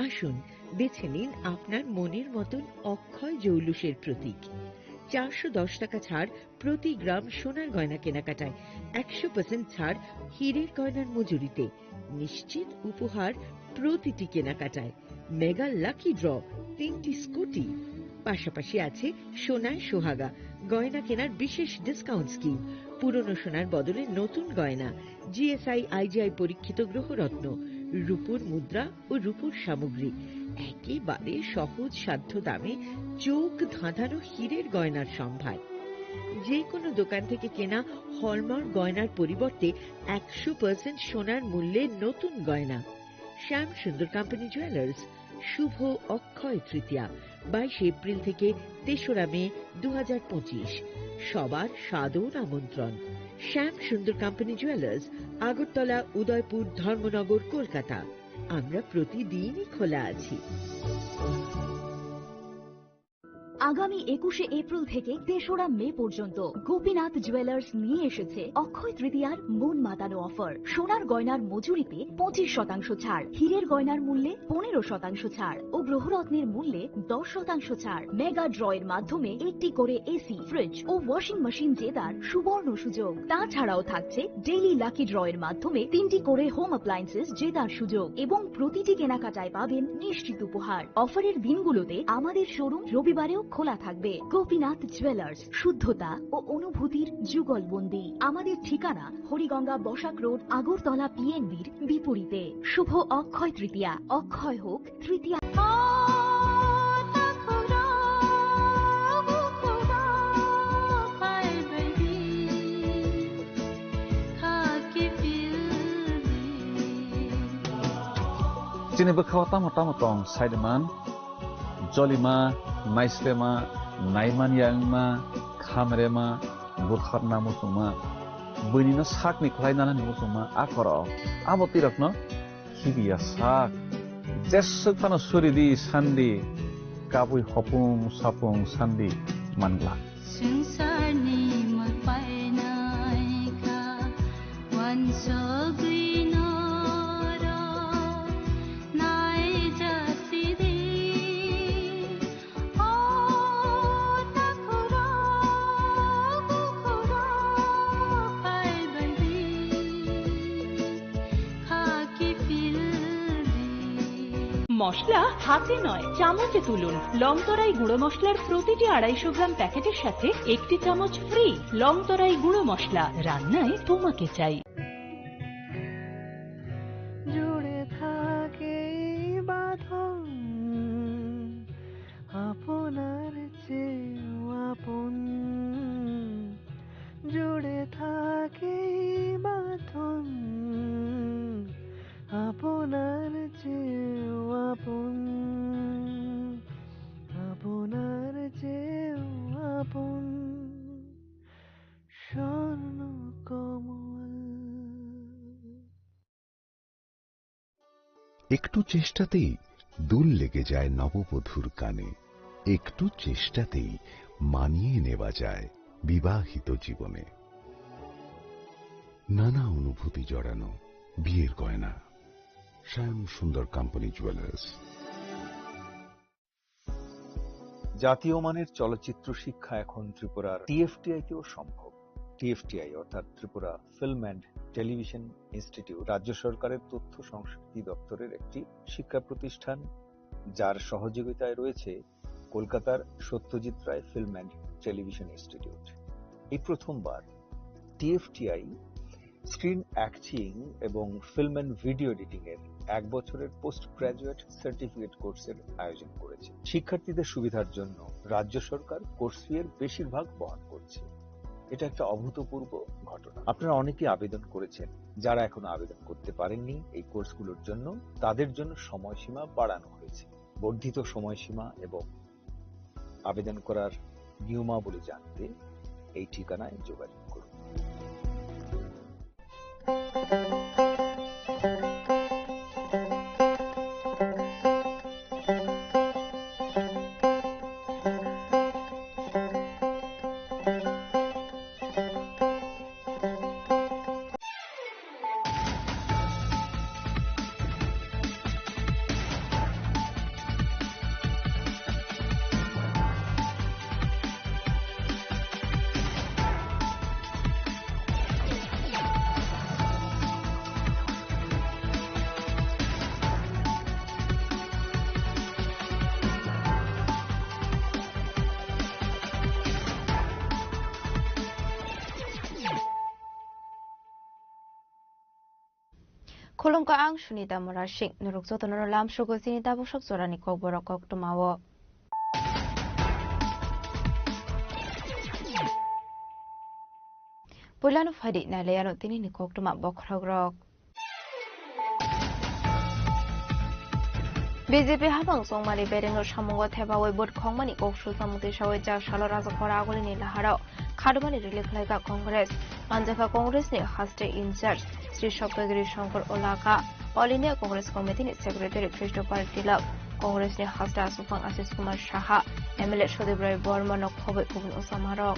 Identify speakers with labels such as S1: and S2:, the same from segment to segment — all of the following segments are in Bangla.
S1: আসুন বেছে নিন আপনার মনের মতন অক্ষয় জৌলুসের প্রতীক। 410 টাকা ছাড় প্রতি গ্রাম সোনার গয়না কেনাকাটায়, 100% ছাড় হীরের গয়নার মজুরিতে, নিশ্চিত উপহার প্রতিটি কেনাকাটায়, মেগা লাকি ড্র 3টি স্কুটি, পাশাপাশি আছে সোনায় সোহাগা গয়না কেনার বিশেষ ডিসকাউন্ট স্কিম, পুরনো সোনার বদলে নতুন গয়না, জিএসআই আইজিআই পরীক্ষিত গ্রহরত্ন, রূপোর মুদ্রা ও রূপোর সামগ্রী, একেবারে সহজ সাধ্য দামে চোখ ধাঁধানো হীরের গয়নার সম্ভার। যে কোনো দোকান থেকে কেনা হলমার্ক গয়নার পরিবর্তে 100% সোনার মূল্যে নতুন গয়না। শ্যাম সুন্দর কোম্পানি জুয়েলার্স, শুভ অক্ষয় তৃতীয়া 22 এপ্রিল থেকে 3রা মে 2025। সবার সাদর আমন্ত্রণ। শ্যাম সুন্দর কোম্পানি জুয়েলার্স, আগরতলা, উদয়পুর, ধর্মনগর, কলকাতা। আমরা প্রতিদিনই খোলা আছি।
S2: আগামী 21শে এপ্রিল থেকে 3রা মে পর্যন্ত গোপীনাথ জুয়েলার্স নিয়ে এসেছে অক্ষয় তৃতীয়ার মন মাতানো অফার। সোনার গয়নার মজুরিতে 25% ছাড়, হীরের গয়নার মূল্যে 15% ছাড় ও গ্রহরত্নের মূল্যে 10% ছাড়। মেগা ড্রয়ের মাধ্যমে একটি করে এসি, ফ্রিজ ও ওয়াশিং মেশিন জেতার সুবর্ণ সুযোগ। তাছাড়াও থাকছে ডেইলি লাকি ড্রয়ের মাধ্যমে 3টি করে হোম অ্যাপ্লায়েন্সেস জেতার সুযোগ এবং প্রতিটি কেনাকাটায় পাবেন নিশ্চিত উপহার। অফারের দিনগুলোতে আমাদের শোরুম রবিবারেও খোলা থাকবে। গোপীনাথ জুয়েলার্স, শুদ্ধতা ও অনুভূতির যুগলবন্দি। আমাদের ঠিকানা হরিগঙ্গা বসাক রোড, আগরতলা পিএনবির বিপরীতে। শুভ অক্ষয় তৃতীয়া, অক্ষয় হোক তৃতীয়া।
S3: Sini berkawat tamu tong Saideman, Jolima, Maislema, Naiman Yangma, Kamrema, Burkharna Musuma, Bunina Sakni Klainana Musuma, Akoro, Abotirakno, Hibia Sak, Jesukano Suridi, Sandi, Kabui Hopung, Sapung, Sandi, Mangla.
S4: Sungsarni magpainaika, wansogri
S5: মশলা হাতে নয় চামচে তুলুন। লংতরাই গুঁড়ো মশলার প্রতিটি 250 গ্রাম প্যাকেটের সাথে 1টি চামচ ফ্রি। লংতরাই গুঁড়ো মশলা, রান্নায় তোমাকে চাই।
S6: জুড়ে থাকে বাঁধন আপনার চেয়েও আপন, জুড়ে থাকে বাঁধন আপনার চেয়েও আপন, আপনার চেয়েও আপন স্বর্ণ কমল।
S7: একটু চেষ্টাতেই দুল লেগে যায় নববধূর কানে, একটু চেষ্টাতেই মানিয়ে নেওয়া যায় বিবাহিত জীবনে। নানা অনুভূতি জড়ানো বিয়ের গয়না। শ্যাম সুন্দর কোম্পানি জুয়েলার্স।
S8: জাতীয় মানের চলচ্চিত্র শিক্ষা এখন ত্রিপুরার টিএফটিআই-তেও সম্ভব। টিএফটিআই অর্থাৎ Tripura film and television institute রাজ্য সরকারের তথ্য সংস্কৃতি দপ্তরের একটি শিক্ষা প্রতিষ্ঠান, যার সহযোগিতায় রয়েছে কলকাতার Satyajit Ray film and television institute. এই প্রথমবার টিএফটিআই স্ক্রিন অ্যাক্টিং এবং ফিল্ম অ্যান্ড ভিডিও এডিটিং এর 1 বছরের পোস্ট গ্রাজুয়েট সার্টিফিকেট কোর্সের আয়োজন করেছে। শিক্ষার্থীদের সুবিধার জন্য রাজ্য সরকার কোর্স ফি এর বেশিরভাগ বহন করছে। এটা একটা অভূতপূর্ব ঘটনা। আপনারা অনেকেই আবেদন করেছেন। যারা এখনো আবেদন করতে পারেননি এই কোর্সগুলোর জন্য, তাদের জন্য সময়সীমা বাড়ানো হয়েছে। বর্ধিত সময়সীমা এবং আবেদন করার নিয়মাবলী জানতে এই ঠিকানায় যোগাযোগ করুন।
S9: Kolong ka ang Sunita Morashing, nurukso to narolam sugo sinita busok sorani kog borokok tumawo. Pulano fadi na layano tinini kog tuma bokragrok. BJP habang songmari berengno samungo thebawai bot khongmani koksu samuti sawai ja salo raja khora agolini laharao khadmani relief laika congress manjaka congress ni haste in-charge Sri Shopagiri Shankar Olaka All India Congress Committee ni Secretary Christopher Tilak Congress ni haste asupang Asis Kumar Shaha MLA Shodib Rai Burma nok khobai kubun usamarok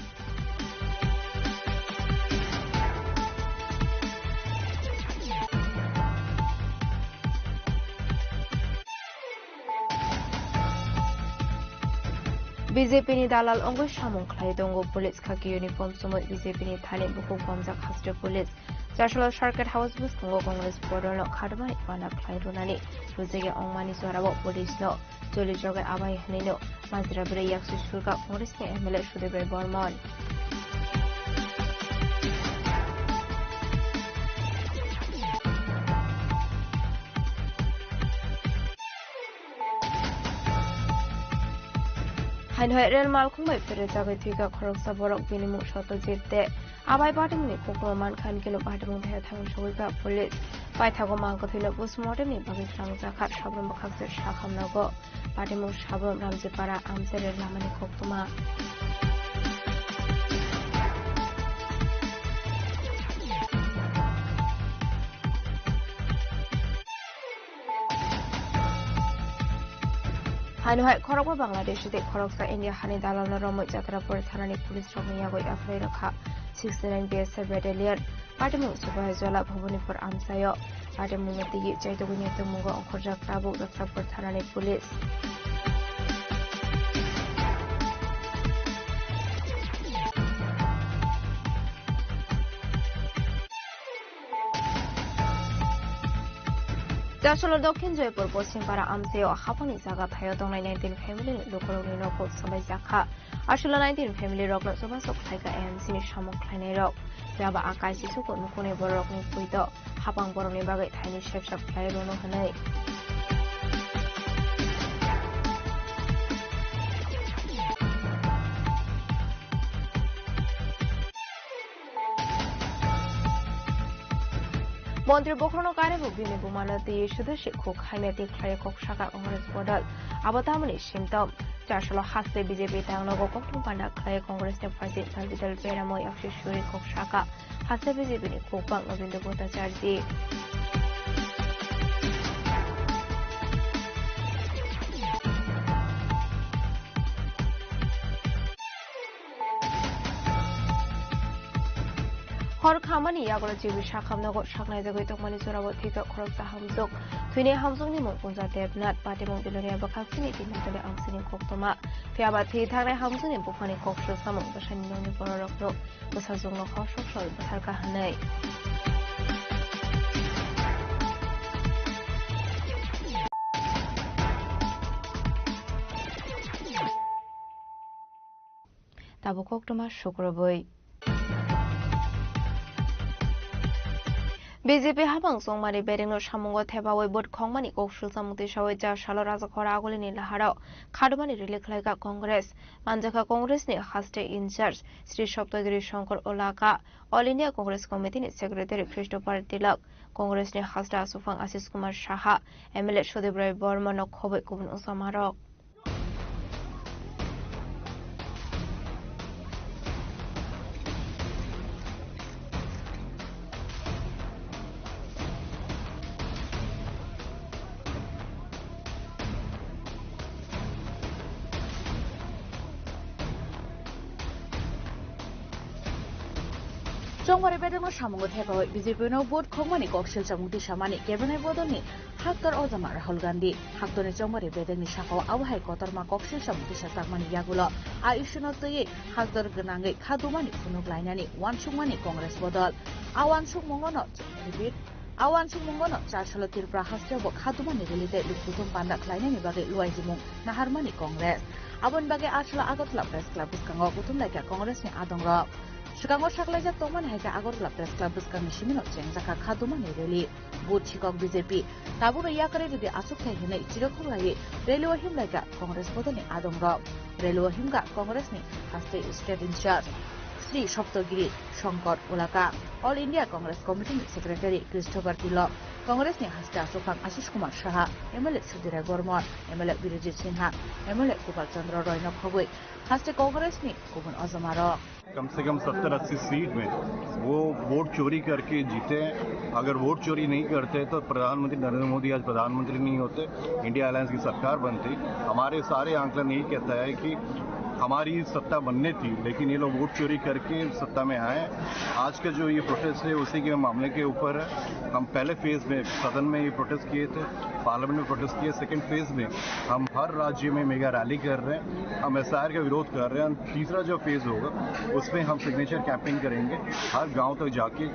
S9: BJP ni dalal ongoi samung khlai dongo police khaki uniform sumoi BJP ni thane bukuk bomjak haste police Jashalo Circuit House bus kongo Congress border no khadmani pana khlai runani rujege ongmani sorabo police no joli jogai abai hnino majra bre yaksu surga Congress ni MLA Shudebre Burman Hanhoi rel malkhung bai pere jagai thiga khoroksa borok binimu shoto jette abai patimni kokroman khan kilo patimu bhe thang shoga police pai thago mang kothilo postmortem ni bagi sang jakha sabram bakhakse shakhamnago patimu sabram ramjepara amsere lamani koktuma Hanhoi Korokwa Bangladesh de Koroksa India Hani Dalal Romo Jatrapur Thanani Police Romiyago Afre Rakha 69 BSF Battalion Patimu Supervisor Bhavanipur Amsayo Patimu Mati Jaitogunya Tumungo Onkorjak Tabu Jatrapur Thanani Police Jashalo Dokin Jaipur Posting para Amseo Hapani Saga Payodong 19 family Lokoroni Noko Samai Zakha Ashula 19 family rock not so much of Taika and Sinish Hamok Planero Java Akai Sisuko Nukune Borok ni Puito Hapang Boroni Bagay Tiny Chef Shop Plairo no Hanai Montri Bokrono Karebu Bini Bumana the Shudashi Cook Haimeti Klayakok Shaka Congress Bodal Abatamani Shimtom Jashalo Haste BJP Tanglogo Koktum Panda Klay Congress ne President Vital Peramo Yakshi Shuri Kok Shaka Haste BJP ni Kokbang Novindo Bota Chardi Hor Kamani Yagolo Jibu Shakamnago Shakna the Great Mani Surabo Tito Koroksa Hamzuk, Twini Hamzuni Munkunza Debnat, Patimon Bilonia Bakasini, Tinatale Amsini Koktoma, Piabati Tare Hamzuni Bufani Kokshu Samon, the Shannon Borokno, Busazuno Hosho, Batarka Hanei. Tabu Koktoma Shukroboy. BJP habang songmari berengno samungo thebawai bot khongmani koksul samuti sawai ja salo raja khora agolini laharao khadmani relief laika congress manjaka congress ni haste in-charge Sri Shopagiri Shankar Olaka All India Congress Committee ni Secretary Christopher Tilak Congress ni haste asupang Asis Kumar Shaha MLA Shodib Rai Burma nok khobai kubun usamarok
S10: Songmari Bedemo Samungo Thebawai BJP no board Khongmani Koksil Samuti Samani Cabinet Bodoni Haktor Ozama Rahul Gandhi Haktoni Songmari Bedeni Shako Awhai Kotorma Koksil Samuti Satakmani Yagulo Ayushno Toye Haktor Ganangai Khadumani Punuk Lainani Wansungmani Congress Bodol Awansung Mongono repeat Awan Sumungono, Charles Tirpra Hastabo, Hatumani related Lukutum Panda Klein bagi Luaizimung, Naharmani Congress. Abon bagi Ashla Agotla Press Club Buskango, Kutum like a Congress in Adongra. Chicago Shaklaja Toman Heka Agotla Press Club Buskan Shimino Cheng Zaka Hatumani really. Both Chicago BJP, Tabura Yakare the Asuka Hine, Chirokulai, Relo him like a Congress Bodani Adongra. Relo Himga Congress ni Haste State in charge. Sri Shoptogiri, Shankar Ulaka, All India Congress Committee Secretary Christopher Tilo, Congress ni Hasta Sofang Ashish Kumar Shaha, MLA Sudhira Gormon, MLA Birijit Sinha, MLA Gopal Chandra Roy Nokhogui, Hasta Congress ni Kubun Ozamaro.
S11: कम से कम 70-80 सीट में वो वोट चोरी करके जीते हैं। अगर वोट चोरी नहीं करते तो प्रधानमंत्री नरेंद्र मोदी आज प्रधानमंत्री नहीं होते, इंडिया अलायंस की सरकार बनती। हमारे सारे आंकलन यही कहता है कि हमारी सत्ता बनने थी, लेकिन ये लोग वोट चोरी करके सत्ता में आए। आज का जो ये प्रोटेस्ट है उसी के मामले के ऊपर है। हम पहले फेज में सदन में ये प्रोटेस्ट किए थे, पार्लियामेंट में प्रोटेस्ट किए। सेकंड फेज में हम हर राज्य में मेगा रैली कर रहे हैं, हम एसआईआर का विरोध कर रहे हैं। तीसरा जो फेज होगा उसमें हम सिग्नेचर कैंपेन करेंगे, हर गांव तक जाके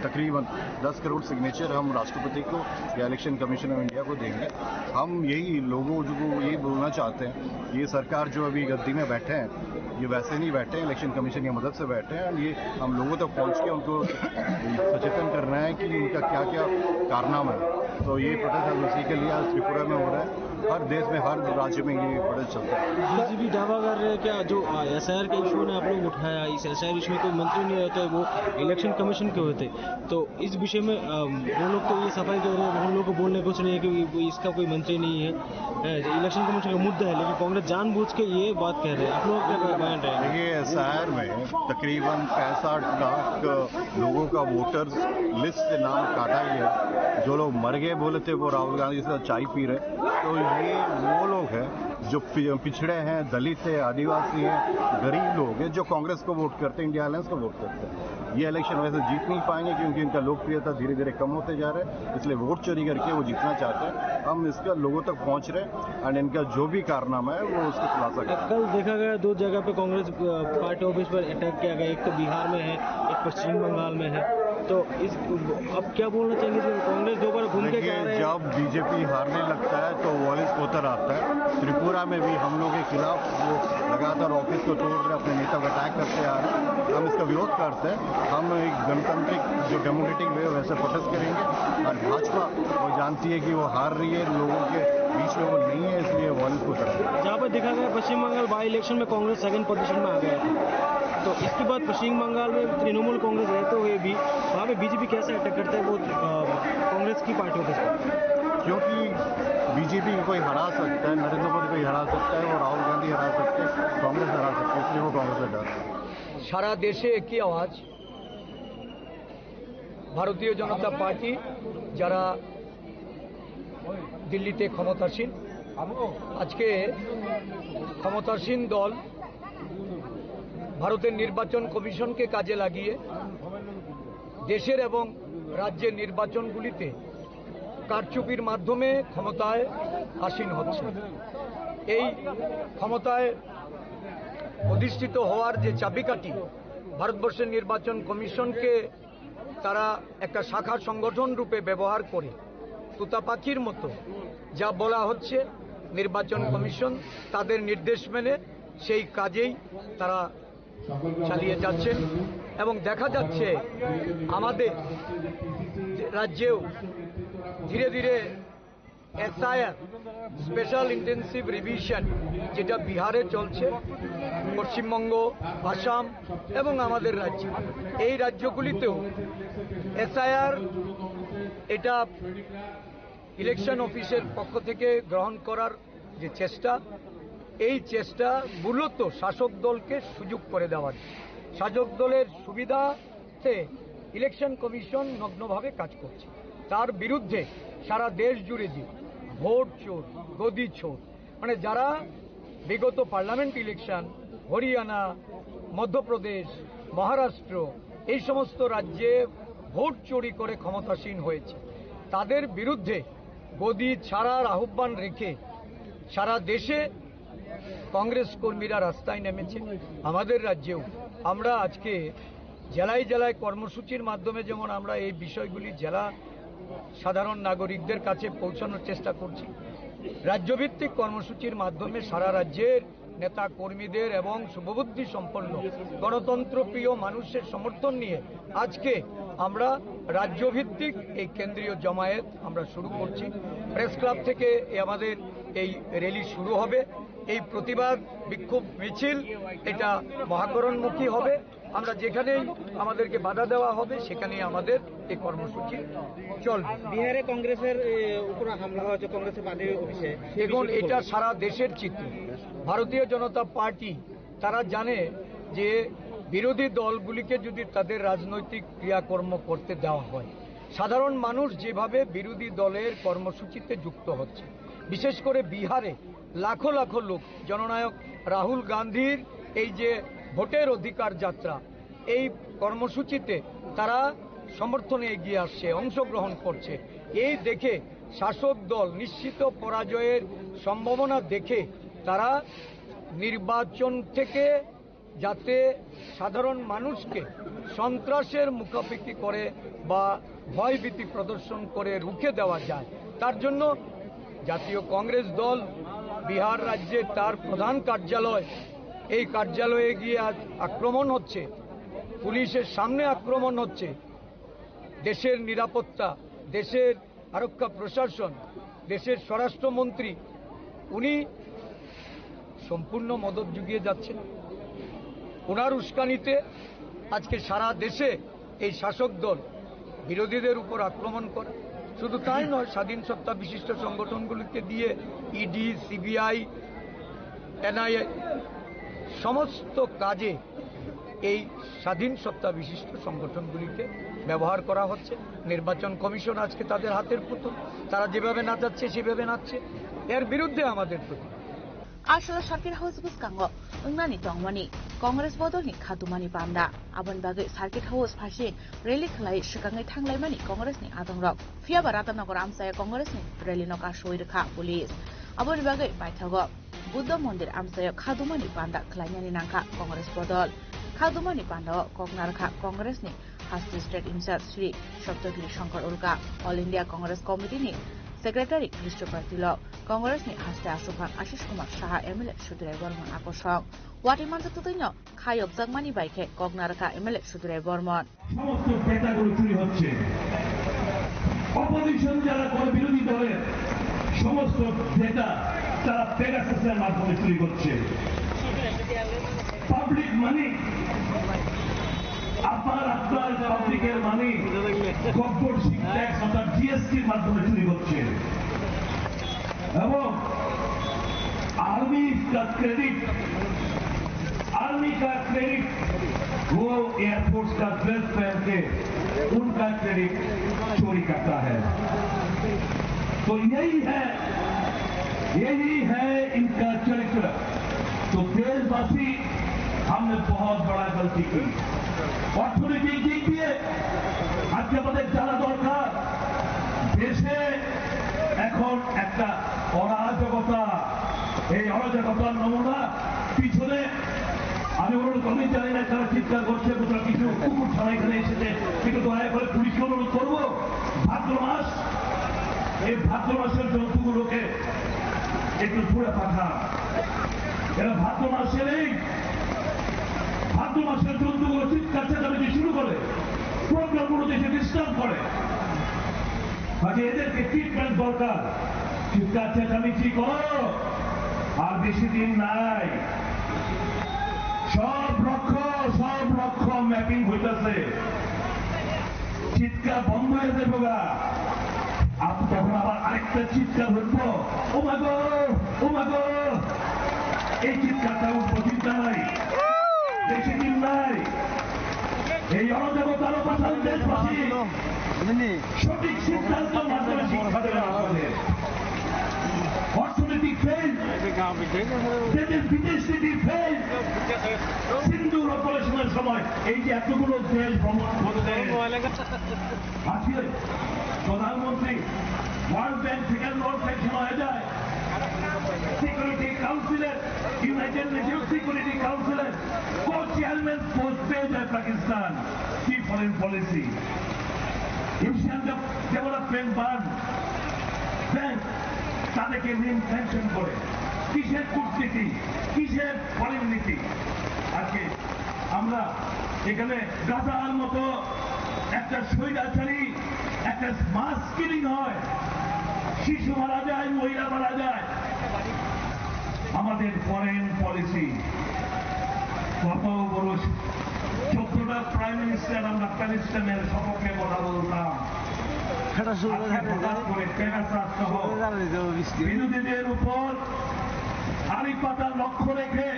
S11: तकरीबन 10 करोड़ सिग्नेचर हम राष्ट्रपति को या इलेक्शन कमीशन ऑफ इंडिया को देंगे। हम यही लोगों को यही बोलना चाहते हैं, ये सरकार जो अभी गद्दी में बैठे हैं ये वैसे नहीं बैठे हैं, इलेक्शन कमीशन की मदद से बैठे हैं। ये हम लोगों तक पहुंच के उनको सचेतन करना है कि इनका क्या क्या कारनामा है। तो ये प्रोटेस्ट उसी के लिए आज त्रिपुरा में हो रहा है। हर देश में हर राज्य में ये प्रोटेस्ट चलता है।
S12: बीजेपी दावा कर रहे हैं क्या जो एसआईआर के इशू ने आप लोग उठाया, इस एसआईआर इशू में कोई मंत्री नहीं होते, वो इलेक्शन कमीशन के होते। तो इस विषय में वो लोग तो ये सफाई कर रहे हैं, उन लोगों को बोलने कुछ नहीं है कि इसका कोई मंत्री नहीं है, इलेक्शन कमीशन का मुद्दा है, लेकिन कांग्रेस जानबूझ के ये बात कह रहे हैं। आप लोग क्या बयान रहे?
S11: देखिए, एसआईआर में तकरीबन 65 लाख लोगों का वोटर्स लिस्ट से नाम काटा गया। जो लोग मर गए बोले थे वो राहुल गांधी से चाय पी रहे। तो ये वो लोग हैं जो पिछड़े हैं, दलित है, आदिवासी हैं, गरीब लोग हैं जो कांग्रेस को वोट करते हैं, इंडिया अलायंस को वोट करते हैं। ये इलेक्शन वैसे जीत नहीं पाएंगे क्योंकि इनका लोकप्रियता धीरे धीरे कम होते जा रहे हैं, इसलिए वोट चोरी करके वो जीतना चाहते हैं। हम इसका लोगों तक पहुंच रहे हैं और इनका जो भी कारनामा है वो उसको खुलासा करें।
S12: कल देखा गया 2 जगह पे कांग्रेस पार्टी ऑफिस पर अटैक किया गया, एक तो बिहार में है, एक पश्चिम बंगाल में है। तो इस अब क्या बोलना चाहेंगे, कांग्रेस 2 बार घूम के जा रहे हैं।
S11: जब बीजेपी हारने लगता है तो वॉइस पोतर आता है। त्रिपुरा में भी हम लोग के खिलाफ वो लगातार ऑफिस को तोड़ रहे, अपने नेता को अटैक करते आ रहे हैं। हम इसका विरोध करते हैं। हम एक गणतांत्रिक जो डेमोक्रेटिक वे वैसे प्रोटेस्ट करेंगे। और भाजपा वो जानती है कि वो हार रही है, लोगों के बीच में वो नहीं है, इसलिए वॉइस पोतर।
S12: जहाँ पर देखा गया पश्चिम बंगाल बाई इलेक्शन में कांग्रेस 2nd पोजीशन में आ गया था, तो इसके बाद पश्चिम बंगाल में तृणमूल कांग्रेस रहते हुए भी वहाँ पे बीजेपी कैसे अटैक करता है वो कांग्रेस की पार्टी ऑफिस पर?
S11: क्योंकि बीजेपी को कोई हरा सकता है, नरेंद्र मोदी को हरा सकता है, और राहुल गांधी हरा सकते हैं, कांग्रेस हरा सकते हैं, इसलिए वो कांग्रेस से डरते हैं।
S13: সারা দেশে একই আওয়াজ, ভারতীয় জনতা পার্টি যারা দিল্লিতে ক্ষমতাসীন, আজকে ক্ষমতাসীন দল ভারতের নির্বাচন কমিশনকে কাজে লাগিয়ে দেশের এবং রাজ্যের নির্বাচনগুলিতে কারচুপির মাধ্যমে ক্ষমতায় আসীন হচ্ছে। এই ক্ষমতায় অধিষ্ঠিত হওয়ার যে চাবিকাঠি, ভারতবর্ষের নির্বাচন কমিশনকে তারা একটা শাখা সংগঠন রূপে ব্যবহার করে তুতা পাখির মতো যা বলা হচ্ছে নির্বাচন কমিশন তাদের নির্দেশ মেনে সেই কাজেই তারা চালিয়ে যাচ্ছেন। এবং দেখা যাচ্ছে আমাদের রাজ্যেও ধীরে ধীরে এসআইআর স্পেশাল ইন্টেন্সিভ রিভিশন যেটা বিহারে চলছে, পশ্চিমবঙ্গ, আসাম এবং আমাদের রাজ্য, এই রাজ্যগুলিতেও এসআইআর এটা ইলেকশন অফিসের পক্ষ থেকে গ্রহণ করার যে চেষ্টা, এই চেষ্টা মূলত শাসক দলকে সুযোগ করে দেওয়ার। শাসক দলের সুবিধাতে ইলেকশন কমিশন নগ্নভাবে কাজ করছে। তার বিরুদ্ধে সারা দেশ জুড়ে যে ভোট চোর, গদি চোর, মানে যারা বিগত পার্লামেন্ট ইলেকশন হরিয়ানা, মধ্যপ্রদেশ, মহারাষ্ট্র এই সমস্ত রাজ্যে ভোট চুরি করে ক্ষমতাসীন হয়েছে, তাদের বিরুদ্ধে গদি ছাড়ার আহ্বান রেখে সারা দেশে কংগ্রেস কর্মীরা রাস্তায় নেমেছে। আমাদের রাজ্যেও আমরা আজকে জেলায় জেলায় কর্মসূচির মাধ্যমে যেমন আমরা এই বিষয়গুলি জেলা সাধারণ নাগরিকদের কাছে পৌঁছানোর চেষ্টা করছি। রাজ্যভিত্তিক কর্মসূচির মাধ্যমে সারা রাজ্যের নেতা কর্মীদের এবং শুভবুদ্ধি সম্পন্ন গণতন্ত্রপ্রিয় মানুষের সমর্থন নিয়ে আজকে আমরা রাজ্যভিত্তিক এই কেন্দ্রীয় জমায়েত আমরা শুরু করছি। প্রেস ক্লাব থেকে আমাদের এই র্যালি শুরু হবে। এই প্রতিবাদ বিক্ষোভ মিছিল এটা মহাকরণমুখী হবে। আমরা যেখানেই আমাদেরকে বাধা দেওয়া হবে সেখানেই আমাদের এই কর্মসূচি চলবে।
S12: বিহারে কংগ্রেসের উপর হামলা হয়েছে, কংগ্রেসের পার্টি অফিসে।
S13: দেখুন, এটা সারা দেশের চিত্র। ভারতীয় জনতা পার্টি তারা জানে যে বিরোধী দলগুলিকে যদি তাদের রাজনৈতিক ক্রিয়াকর্ম করতে দেওয়া হয়, সাধারণ মানুষ যেভাবে বিরোধী দলের কর্মসূচিতে যুক্ত হচ্ছে, বিশেষ করে বিহারে লাখো লাখো লোক জননায়ক রাহুল গান্ধীর এই যে ভোটের অধিকার যাত্রা, এই কর্মসূচিতে তারা সমর্থনে এগিয়ে আসছে, অংশগ্রহণ করছে। এই দেখে শাসক দল নিশ্চিত পরাজয়ের সম্ভাবনা দেখে তারা নির্বাচন থেকে যাতে সাধারণ মানুষকে সন্ত্রাসের মুখাপেক্ষি করে বা ভয়ভীতি প্রদর্শন করে রুখে দেওয়া যায়, তার জন্য জাতীয় কংগ্রেস দল বিহার রাজ্যে তার প্রধান কার্যালয়, এই কার্যালয়ে গিয়ে আজ আক্রমণ হচ্ছে, পুলিশের সামনে আক্রমণ হচ্ছে। দেশের নিরাপত্তা, দেশের আরক্ষা প্রশাসন, দেশের স্বরাষ্ট্রমন্ত্রী উনি সম্পূর্ণ মদত জুগিয়ে যাচ্ছেন। ওনার উস্কানিতে আজকে সারা দেশে এই শাসক দল বিরোধীদের উপর আক্রমণ করে। শুধু তাই নয়, স্বাধীন সত্তা বিশিষ্ট সংগঠনগুলিকে দিয়ে ইডি, সিবিআই, এনআইএ সমস্ত কাজে এই স্বাধীন সত্তা বিশিষ্ট সংগঠনগুলিকে ব্যবহার করা হচ্ছে। নির্বাচন কমিশন আজকে তাদের হাতের পুতুল, তারা যেভাবে নাচাচ্ছে সেভাবে নাচছে। এর বিরুদ্ধে আমাদের প্রতি
S10: Asal Sarkit House Buskango, Ungani Tongwani, Congress Bodoni Katumani Panda, Aban Bagai Sarkit House Pashin, Rally Klai, Shikangai Tanglai Mani, Congress ni Adong Rock, Fia Barata Nogram Saya Congress ni, Rally Noka Shoirka Police, Aban Bagai Baitago, Buddha Mondir Amsaya Kadumani Panda, Klanyani Nanka, Congress Bodol, Kadumani Panda, Kognarka, Congress ni, Hasti State Insert Sri, Shoptagli Shankar Ulka, All India Congress Committee ni, Secretary Christopher Tilo, Congress ni Haste Asukan Ashish Kumar Shaha MLA Shudrai Bormon Akosong. Watiman Tutuino, Kayok Zagmani Baike, Kognaraka MLA Shudrai Bormon.
S14: সমস্ত ডেটাগুলো চুরি হচ্ছে। অপোজিশন যারা করে বিরোধী দলের সমস্ত ডেটা তারা পেগাসাসের মাধ্যমে চুরি করছে। পাবলিক মানি আপনার পাবলিকের মানি গভর্নমেন্ট ট্যাক্স অর্থাৎ জিএসটির মাধ্যমে চুরি হচ্ছে এবং आर्मी का क्रेडिट वो एयरफोर्स का ड्रेस पहन के उनका क्रेडिट चोरी करता है। तो यही है इनका चरित्र। तो देशवासी हमने बहुत बड़ा गलती की। অর্থনৈতিক দিক দিয়ে আজকে আমাদের জানা দরকার দেশে এখন একটা অরাজকতা, এই অরাজকতার নমুনা পিছনে আমি অনুরোধ আমি জানি না তারা চিৎকার করছে, কোথাও কিছু কুকুর ছাড়া এখানে এসেছে, কিন্তু দয়া করে পুলিশকে অনুরোধ করবো ভাদ্র মাস, এই ভাদ্র মাসের জন্তুগুলোকে একটু দূরে পাঠান। এরা ভাদ্র মাস এলেই ভাদ্র মাসের জন্তুগুলো চিৎকার চেঁচামেচি শুরু করে, প্রোগ্রামগুলো দেশে ডিস্টার্ব করে। কাজে এদেরকে ট্রিটমেন্ট দরকার। চিৎকার চেঁচামেচি করো, আর বেশি দিন নাই। সব লক্ষ্য ম্যাপিং হইতেছে, চিৎকার বন্ধ হয়ে যাবে গা। তখন আবার আরেকটা চিৎকার হইব, ও মা গো, এই চিৎকারটা উঠবো, চিন্তা নাই, বেশি দিন নাই। এই অরাজকতার পাঠান দেশবাসী সঠিক সিদ্ধান্ত মাধ্যমে শিক্ষা দেবে আমাদের। অর্থনৈতিক ফেল, বিদেশ নীতি ফেল, সিন্ধুর অপারেশনের সময় এই যে এতগুলো দেশ ভ্রমণ করতে আজকে প্রধানমন্ত্রী ওয়ার্ল্ড ব্যাংক থেকে নোট সেকশন হয়ে যায়, সিকিউরিটি কাউন্সিলের, ইউনাইটেড নেশন সিকিউরিটি কাউন্সিলের কো চেয়ারম্যান পোস্ট পেয়ে যায় পাকিস্তান। কি foreign policy! Asian development bank তাদেরকে ঋণ স্যাংশন করে কিসের কূটনীতি, কিসের ফরেন নীতি? আজকে আমরা এখানে গাজার মতো একটা স্বৈরাচারী একটা মাস কিলিং হয়, শিশু মারা যায়, মহিলা মারা যায়। আমাদের ফরেন পলিসি কত বড়, 14টা প্রাইম মিনিস্টার আমরা প্যালেস্টাইনের সপক্ষে কথা বলতাম, বিরোধীদের উপর আড়ি পাতা লক্ষ্য রেখে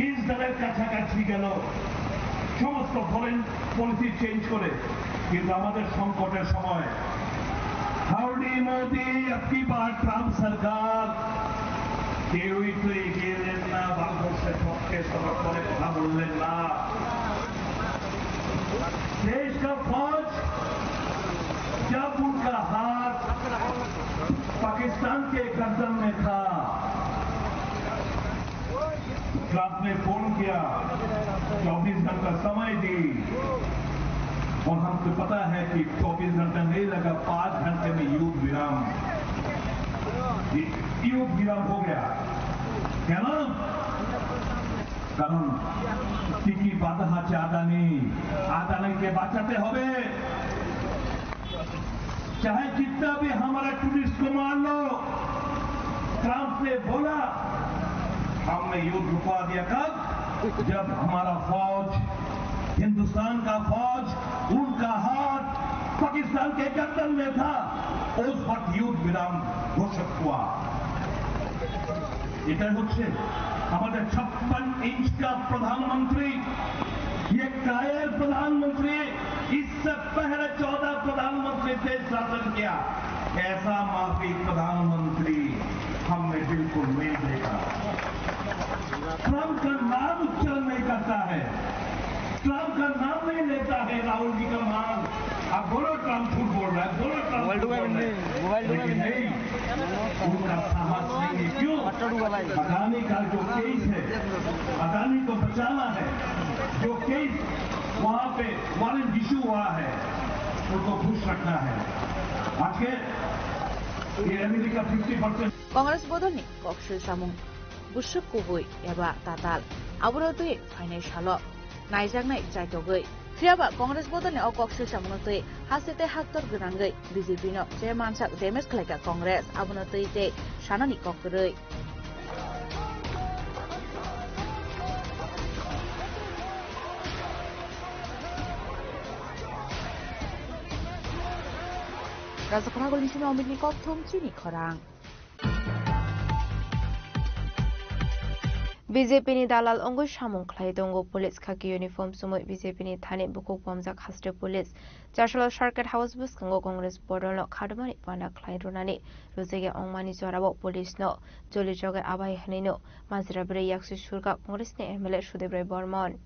S14: ইসরায়েলের কাছাকাছি গেল, সমস্ত ফরেন পলিসি চেঞ্জ করে। কিন্তু আমাদের সংকটের সময় হাউডি মোদি আপনি বার ট্রাম্প সরকার কেউই তো এগিয়ে এলেন না, ভারতবর্ষের পক্ষে সবার পরে কথা বললেন না। देश का फौज जब उनका हाथ पाकिस्तान के गर्दन में था, ट्रंप ने फोन किया, 24 घंटा समय दी, और हमको पता है कि 24 घंटा नहीं लगा, 5 घंटे में युद्ध विराम हो गया। क्या ना? কারণ টিকি বাধা আছে আদানিকে বাঁচাতে হবে। चाहे जितना भी हमारा टूरिस्ट को मार लो, ट्रंप ने बोला हमने युद्ध रुकवा दिया। कब? जब हमारा फौज, हिंदुस्तान का फौज, उनका हाथ पाकिस्तान के गर्दन में था, उस वक्त युद्ध विराम घोषित हुआ। এটাই হচ্ছে আমাদের 56 इंच का प्रधानमंत्री, ये कायर प्रधानमंत्री। इससे पहले 14 प्रधानमंत्री से शासन किया, ऐसा माफी प्रधानमंत्री हमने बिल्कुल नहीं देखा। ट्रंप का नाम उच्चारण नहीं करता है, ट्रंप का नाम नहीं लेता है, राहुल जी का नाम। आप बोलो ट्रंप झूठ बोल रहा है, बोलो ट्रंप झूठ बोल रहा है, लेकिन नहीं, उनका साहस नहीं है। क्यों? अदानी का जो केस है, अदानी को बचाना है, जो केस वहां पे वारंट इशू हुआ है, उनको खुश रखना है। आखिर ये अमेरिका 50%
S10: कांग्रेस बदलनि कक्सिल सामुं बुसुक कुबुय एबा ताताल आबुरतुय फाइनाल सालो नायजांनाय जायतगै फियाबा कांग्रेस बदलनि अ कक्सिल सामुंतुय हासिते हाक्तर गोनांगै BJP no J मानसाक damage खालायगा Congress आबुरतुय J सानानि ककरै Rasakhara Golnisimi Omidni Kopthom Chini Khorang
S9: BJP ni dalal ongoi samung khlai dongo police khaki uniform sumoi BJP ni thane bukuk bomjak haste police Chashalo Circuit House buskango Congress bodolno khadmani pana khlai runani rojege ongmani jorabo police no joli joge abai hanino majra bre yaksu surga Congress ni MLA Sudebre Bormon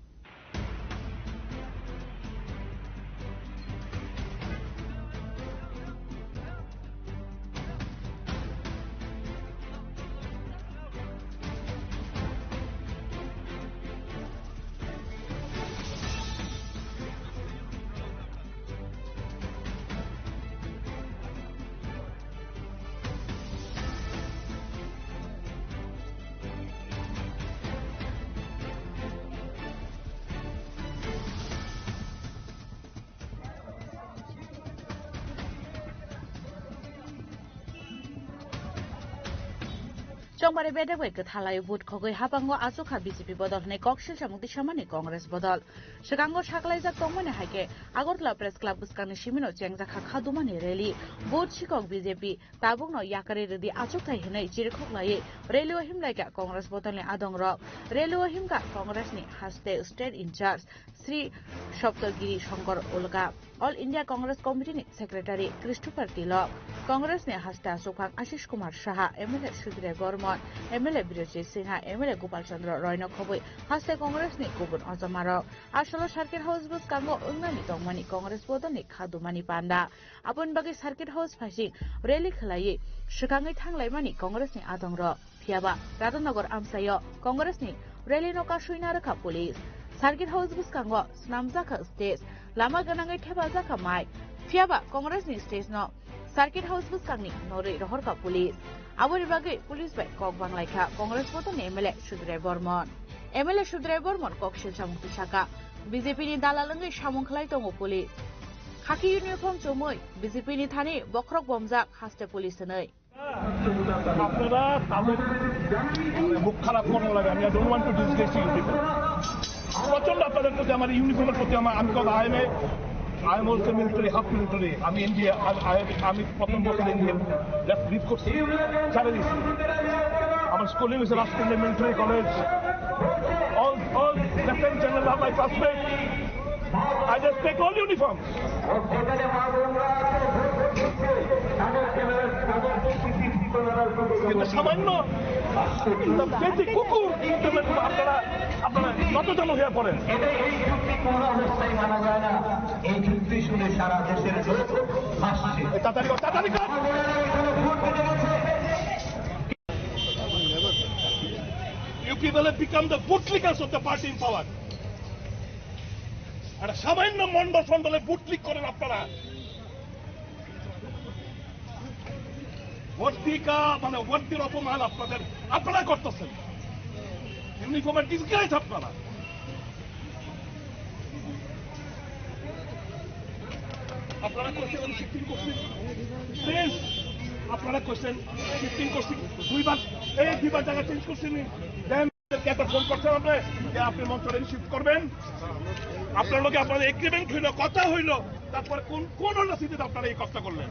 S10: Chongmare bedagwe kethalai vote khogoi habango asukha BJP bodol ne koksil samukti samani Congress bodol sekango saklaijak tongmane haike Agartala Press Club buskani simino chengjaka khadumani rally vote sikok BJP tabungno yakare redi asukthai hinai chirkhoklai rally himlaika Congress bodol ne adongro rally himka Congress ni haste state in charge Sri Shoptagiri Shankar Olga All India Congress Committee ni Secretary Christopher Tilak Congress ne haste asukha Ashish Kumar Saha MLA Sudhir Gorman MLA Birajit Sinha MLA Gopal Chandra Royno khoboi haste Congress ni kubun ozamaro asolo Circuit House bus kango ungnani tongmani Congress bodol ni khadumani panda apun bagi Circuit House phasi rally khlai shikangai thanglaimani Congress ni adongro phiaba Radhanagar amsayo Congress ni rally no ka suina rakha police Circuit House bus kango snamjaka stage lama ganangai theba jaka mai Fiaba Congress ni stage no Circuit House bus kangni nori rohor ka police. Abori bagai police by kok banglai kha Congress boto ni MLA Sudray Bormon. MLA Sudray Bormon kok shil samungti shaka. BJP ni dalalangai samung khlai tongo police. Khaki uniform chomoi BJP ni thani bokrok bomjak haste police nei.
S14: আপনারা তাদের মুখ খারাপ করানো লাগে আমি don't want to disgrace you people প্রচন্ড আপনাদের প্রতি আমার ইউনিফর্মের প্রতি আমি কত I am also military half military আমি ইন্ডিয়া আমি প্রথম বছর ইন্ডিয়া লিভ করছি ছেড়ে দিচ্ছি আমার স্কুলিং হয়েছে Rashtriya military college all lieutenant general আর my classmate I just take all uniforms. কিন্তু সামান্য বেশি কুকুর আপনারা কতজন হয়ে পড়েন এই যুক্তি শুনে সারা দেশের তাড়াতাড়ি You people have become the bootlickers of the party in power. একটা সামান্য মন্ডল ফন্ডলে বুটলিক করেন আপনারা ভর্তিকা মানে ভর্তির অপমান আপনারা করতেছেন ইউনিফর্মের ডিসগাইজ আপনারা কোয়েশ্চেন শিফটিং করছেন প্লিজ আপনারা কোয়েশ্চেন শিফটিং করছেন দুইবার জায়গা চেঞ্জ করছেন দেন ফোন করছেন আপনি মন্ত্রণে শিফট করবেন আপনার লোকে আপনাদের এগ্রিমেন্ট হইল কথা হইল তারপর কোন স্থিতিতে আপনারা এই কথা করলেন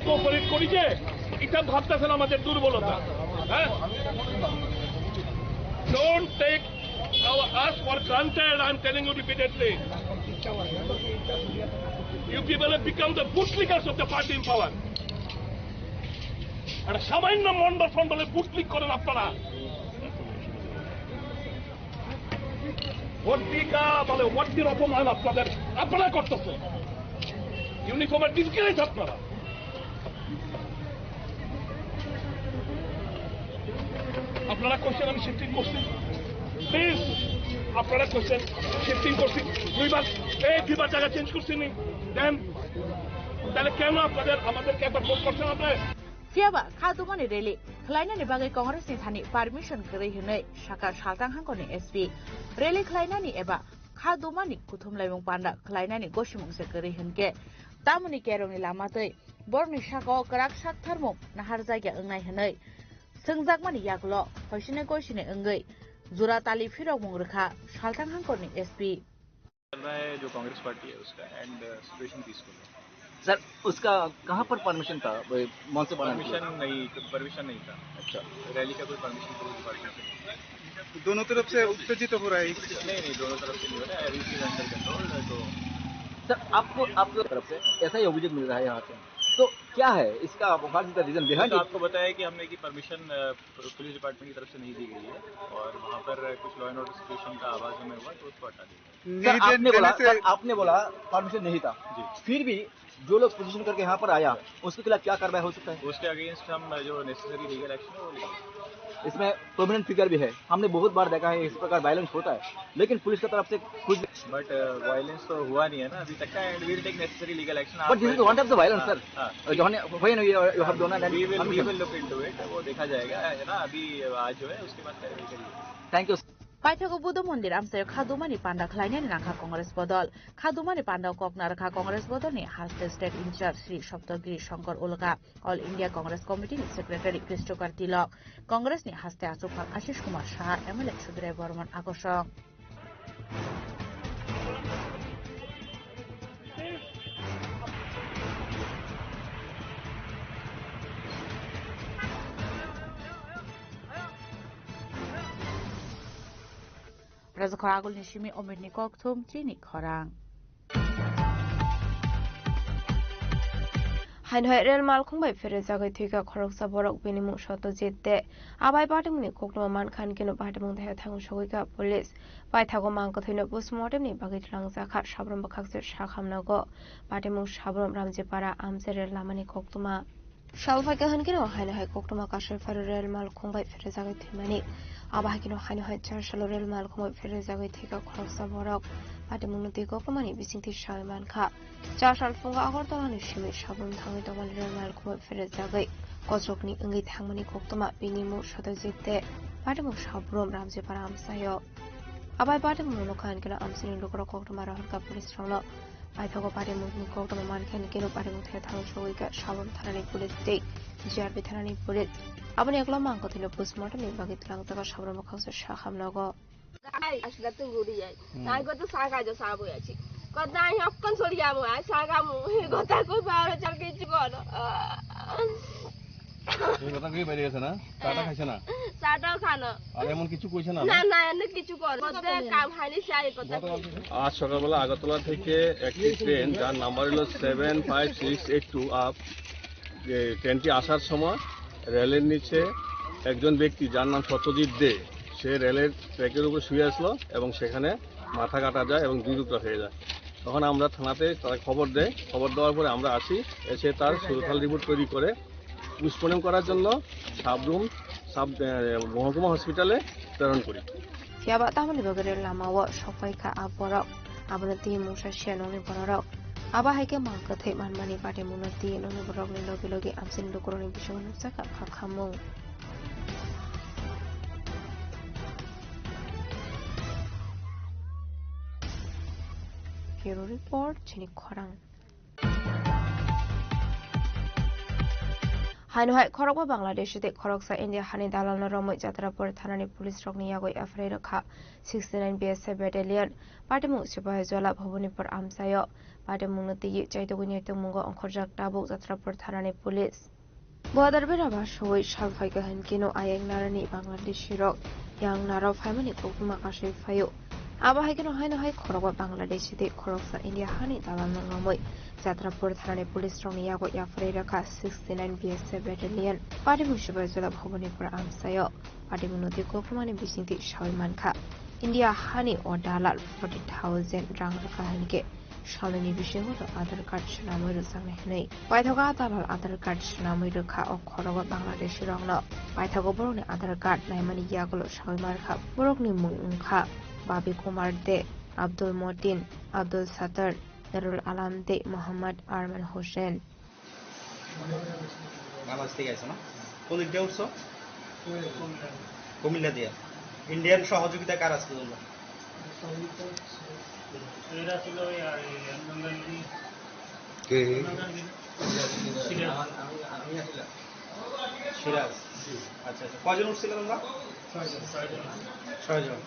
S14: কোঅপারেট করি যে এটা ভাবতেছেন আমাদের দুর্বলতা হ্যাঁ don't take us for granted. I'm telling you repeatedly. You people have become the bootlickers of the party in power. একটা সামান্য মন্ডল ফন্ডলে বুটলিক করেন আপনারা ভর্তিকা বলে ভর্তির অপমান আপনারা করতেছে ইউনিফর্মের ডিসগাইজ আপনারা আপনারা কোশ্চেন আমি শিফটিং করছি প্লিজ আপনারা কোশ্চেন শিফটিং করছি দুইবার জায়গা চেঞ্জ করছি নি দেন তাহলে কেন আমাদেরকে একবার ফোন করছেন আপনার
S10: Fiaba Khadumani Rally Khlainani bagai Congress ni thani permission gari hinai Shaka Shaltang Hangkoni SP Rally Khlainani eba Khadumani kuthum laimung panda Khlainani goshimung se gari hinke Tamuni kerong ni lamatei Borni Shaka Karak Shak Tharmung Nahar Jaiga Engnai hinai Sengjagmani Yaklo Hoshine Goshine Engai Zura Tali Firok Mungrekha Shaltang Hangkoni SP
S15: चल रहा है जो कांग्रेस पार्टी है उसका एंड सिचुएशन पीसफुल है
S16: सर उसका कहाँ पर परमिशन था
S15: परमिशन नहीं था
S16: अच्छा
S15: रैली का कोई परमिशन पुलिस डिपार्टमेंट से नहीं
S17: दोनों तरफ से उत्तेजित हो रहा है
S15: नहीं दोनों तरफ से नहीं हो रहा है एवरीथिंग अंडर कंट्रोल तो
S16: सर आपको तरफ से ऐसा ही अभियोग मिल रहा है यहाँ से तो क्या है इसका रीजन बिहाइंड
S15: आपको बताया कि हमने की परमिशन पुलिस डिपार्टमेंट की तरफ से नहीं दी गई है और वहाँ पर कुछ लॉ एंड ऑर्डर सिचुएशन का आवाज हमें हुआ तो उसको हटा दिया
S16: आपने बोला परमिशन नहीं था फिर भी जो लोग पोजीशन करके यहाँ पर आया उसके खिलाफ क्या कार्रवाई हो सकता है
S15: उसके अगेंस्ट हम जो नेसेसरी लीगल एक्शन है वो लेंगे
S16: इसमें प्रोमिनेंट फिगर भी है हमने बहुत बार देखा है इस प्रकार वायलेंस होता है लेकिन पुलिस की तरफ से कुछ
S15: बट वायलेंस तो हुआ नहीं है ना अभी तक का and we will take necessary legal action
S16: but this is one type of violence sir you have done
S15: we will look into it वो देखा जाएगा है ना अभी आज जो है उसके बाद कार्रवाई करिए
S16: thank you
S10: Paithago Buddha Mondir Amsayo Khadumani Panda Khlainani Nakha Congress Bodol Khadumani Panda Kokna Rakha Congress Bodol ni Haste State in Charge Sri Shoptagiri Shankar Ulga All India Congress Committee Secretary Christopher Tilok Congress ni Haste Asufan Ashish Kumar Shah MLA Sudray Bormon Akoshong Raza Khoragul Nishimi Omidni Koktum Chini Khorang
S9: হাইনহাই রেল মালখংবাই ফেরে জাগাই থুইকা খরকসা বরক বিনিমু সত্যজিতে আবাই পাটিমুনি কোকলমা মানখান কিনো পাটিমুং দেহ থাঙ্গু সগৈকা পুলিশ পাইথাগো মাংকথৈনো পোস্টমর্টেমনি বাগै थलांजाखा साब्रम बखाक्से साखामनागो पाटिमुं साब्रम रामजेपारा आमजे रेल लामानि कोक्तमा सालफाइका हनकिनो हाइनहाइ कोक्तमा काशै फारो रेल मालखंबाय फेरे जागाय थैमानि आबाहाकिनो हाइनहाइ चारसालो रेल मालखंबाय फेरे जागाय थैका खरकसा बरक पाटिमुं नति कोक्तमानि बिसिंथि सायमानखा चारसाल फुंगा आगरतलानि सिमै साब्रम थाङै दमानि रेल मालखंबाय फेरे जागाय कजरकनि ओंगै थांमानि कोक्तमा बिनिमु सदजिते पाटिमुं साब्रम रामजेपारा आमसायो abai party muno kan kena amsini lokro kokto mara harka police rangno paithago party muno kokto man kan keno party muno thai thang soi ka sabon thanani police dei JRP thanani police abani ekla mang kothilo postmortem ni bagi tlang taka sabon makhase sakhamnago
S18: ai asla tu guri jai tai ko to saga jo sabo yachi kodai hakkan soriya mu ai saga mu gota ko baro jalke jigono
S11: এই কথা কি বাইরে গেছে না চাটা খাইছে না
S18: চাটা খানো
S11: আর এমন কিছু কইছে না
S18: না না এনে কিছু কর মধ্যে কাম হানি চাই কথা
S19: আজ সকালবেলা আগরতলা থেকে একটি ট্রেন যার নাম্বার হলো 75682 আপ যে ট্রেনটি আসার সময় রেলের নিচে একজন ব্যক্তি যার নাম সত্যজিৎ দে সে রেলের ট্র্যাকের উপর শুয়ে আসলো এবং সেখানে মাথা কাটা যায় এবং দুই টুকরা হয়ে যায় তখন আমরা থানাতে তারা খবর দেয় খবর দেওয়ার পরে আমরা আসি এসে তার সুরখাল রিপোর্ট তৈরি করে পোস্টমর্টেম করার জন্য সাবরুম মহকুমা হসপিটালে প্রেরণ করি
S9: ফিয়াবা তাহলে বগরের লামাও সবাইকা আবরক আবনতি মুসা শিয়াননি বররক আবাহাইকে মাংকথে মানমানি পাটে মুনতি ননি বরকনি লগে লগে আমসিন লোকরনি বিষয় নুসাকা ফাখামু Bureau Report Chini Khorang হাইনহাই খরকবা বাংলাদেশে খরকসা ইন্ডিয়া হানি দালাল রমই যাত্রাপুর থানানি পুলিশ রকনি ইয়াগই আফরে রাখা 69 বিএসএফ ব্যাটালিয়ন পাটিমু সিপাহি জলা ভবনীপুর আমসায় পাটিমু নতি চাইতগুনি তমুগ অংখরজাক টাবু যাত্রাপুর থানানি পুলিশ বদারবে রাবা সই সালফাইকা হানকিনো আয়েং নারানি বাংলাদেশি রক ইয়াং নারাও ফাইমানি কোকমা কাশে ফায়ো আবাহাইকিনো হাইনহাই খরকবা বাংলাদেশে খরকসা ইন্ডিয়া হানি দালাল রমই যাত্রাপুর থানানি পুলিশ রকনি ইয়াগই আফরে রাখা 69 বিএসএফ ব্যাটালিয়ন পাটিমু সিপাহি জলা ভবনীপুর আমসায় পাটিমু নতি কোকমানি বিসিংতি সাইমানখা ইন্ডিয়া হানি ও দালাল 40,000 রাং রাখা হানকে সামনে বিষয় হলো আধার কার্ড নামই রুসাংনে নেই পাইথাগো দালাল আধার কার্ড নামই রেখা ও খরগা বাংলাদেশি রংন পাইথাগো বরনি আধার কার্ড নাইমানি ইয়াগুলো সাইমারখা বরকনি মুংখা বাবি কুমার দে আব্দুল মতিন আব্দুল সাতার দারুল আলাম দে মোহাম্মদ আরমান হোসেন
S20: বাংলাদেশ থেকে আইছো না কোন দিক দিয়ে উঠছো কুমিল্লা দিয়ে ইন্ডিয়ান সহযোগিতা কার আছে বলবো এরা ছিল আর কে সিরাজ আচ্ছা আচ্ছা কয়জন উঠছিল তোমরা 6 জন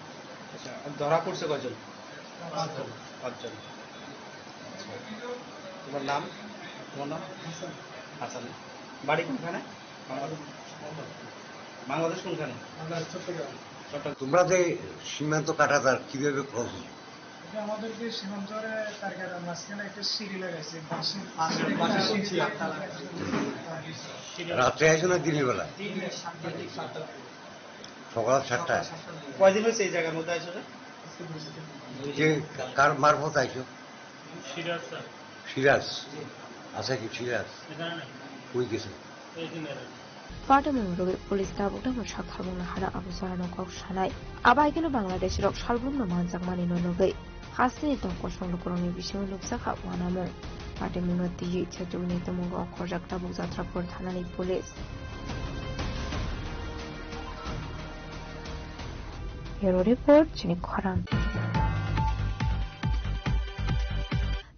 S20: আচ্ছা ধরা পড়ছে কয়জন 5 জন তোমার নাম হাসান বাড়ি কোনখানে বাংলাদেশ কোনখানে
S21: তোমরা যে সীমান্ত কাটাতার কিভাবে করো
S22: আমাদেরকে সীমান্তরে তারকার মাঝখানে একটা সিঁড়ি লাগাইছে
S21: রাত্রে আইসো না দিনের বেলা সকাল 7টায়
S20: কয়দিন হয়েছে এই জায়গার মধ্যে আইসো
S21: যে কার মারফত আইসো সিরাজ আছে কি সিরাজ কই গেছে
S9: পাটামুং রোগে পুলিশ দাবুটামু সাক্ষাবুংনা হারা আবুসারানো কক সানাই আবাইকেনো বাংলাদেশ রক সালবুমনো মানজাক মানিনো নগৈ হাসনি তংক সংলকরণি বিষয় নুকসাখা ওয়ানামু পাটামুংনো তিyi চেতুনি তমুগ অখরজাক টাবু যাত্রাপুর থানানি police Bureau Report Chini Khorang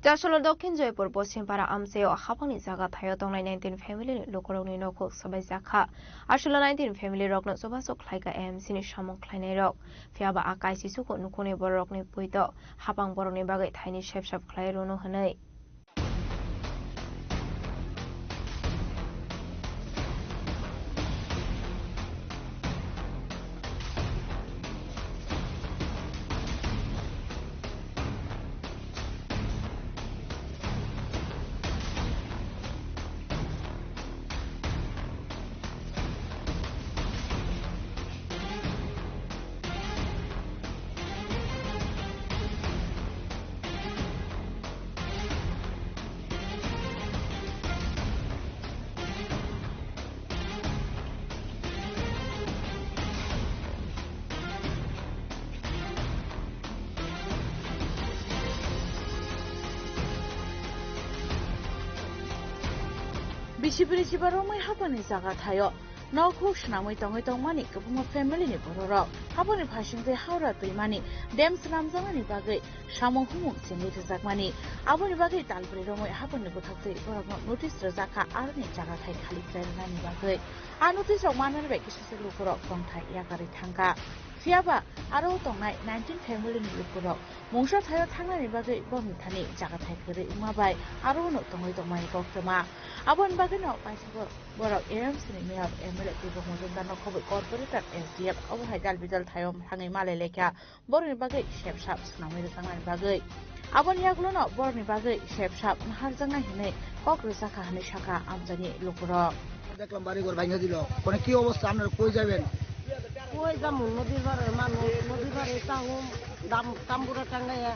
S9: Jasholo Dokhin Joypur Poschimpada Amseo Hapangni Jaga Thayo Tongnai 19 family Lokorongni Nokok Sabai Jakha Ashula 19 family Rokno Sobasok Khlaika AMC ni Samok Khlainai Rok Fiaba Akai Sisuko Nukuni Borokni Puito Hapang Borokni Bagai Thaini Shepshap Khlai Rono Hanai
S10: बिसिबिरि सिबारमै हापानि जागा थायो नखौ स्नामै तङै तंमानि गोबां फेमिलिनि बर'राव हापानि फासिंजै हावरा दैमानि डेम स्नामजामानि बागै सामु हुमु जेंनि रोजाकमानि आबनि बागै तालब्रै रमै हापानि गथाखै बर'नो नोटिस रोजाखा आरनि जागा थाय खालि जायनानि बागै आ नोटिस मानानि बायदि ससे लुकराव गंथाय यागारि थांगा सियाबा आरो तंनाय 19 फेमिलिनि लुकराव मुंसा थायो थांनायनि बागै बमिथानि जागा थाय गरै उमाबाय आरो उनाव तङै तंमानि गक्रमा आबनि बागै नाव पाइसाबो बर' एएमसीनि मेयर एमएलए दिबो मजुमदार नखबै कॉर्पोरेटर एसडीएफ अबहाय दालबिदाल थायम थाङै माले लेखा बर'नि बागै शेपसाब स्नामै रोजांनानि बागै आबनि यागलनाव बर'नि बागै शेपसाब नाहारजांनाय हिनै कक्र जाखा हानै शाखा আমজানি लुकराव
S1: দেখলাম বাড়ি ঘর ভাঙা দিল কোন কি অবস্থা আপনারা কই যাবেন
S2: কই যাম নদীর পাড়ে মানুষ নদীর পাড়ে তাহুম দাম তাম্বুরা টাঙ্গাইয়া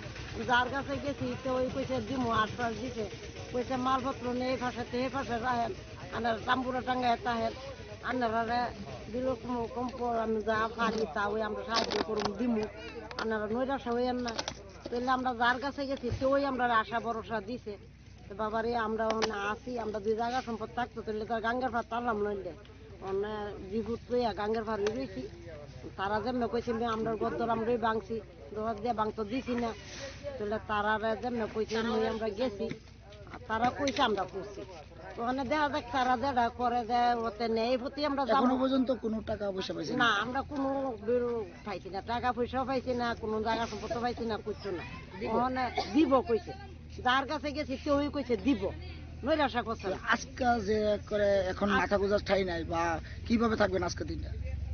S2: যার কাছে গেছি তো ওই কইছে দিমু আশ্বাস দিছে কইছে মালপত্র নেই ফাঁসাতে হে ফাঁসা রাহেন আনার তাম্বুরা টাঙ্গাইয়া তাহেন আনারা দিল কম আমি যা পারি তা ওই আমরা সাহায্য করুম দিমু আনারা নৈরাশা হইয়েন না তাহলে আমরা যার কাছে গেছি তো ওই আমরা আশা ভরসা দিছে বাবারে আমরা আসি আমরা দুই জায়গা সম্পদ থাকতো তাহলে তার গাঙ্গের ভাত তারলাম নইলে বিভূত লইয়া গাঙ্গের ভাত রয়েছি তারা যেমন কইছে আমরা গদ্দর আমরাই ভাঙছি দোয়ার দিয়ে ভাঙতো দিছি না তাহলে তারা যেমন কইছে আমরা গেছি আর তারা কইছে আমরা করছি ওখানে দেখা যাক তারা যেটা করে দেয় ওতে নেই প্রতি আমরা
S1: এখনো পর্যন্ত কোনো টাকা পয়সা পাইছি
S2: না আমরা কোনো পাইছি না টাকা পয়সাও পাইছি না কোনো জায়গা সম্পদ পাইছি না করছো না ওখানে দিব কইছে যার কাছে গেছি কেউই কইছে দিব নৈরাশা করছে
S1: আজকে যে করে এখন মাথা গোজার ঠাই নাই বা কিভাবে থাকবেন আজকের দিনটা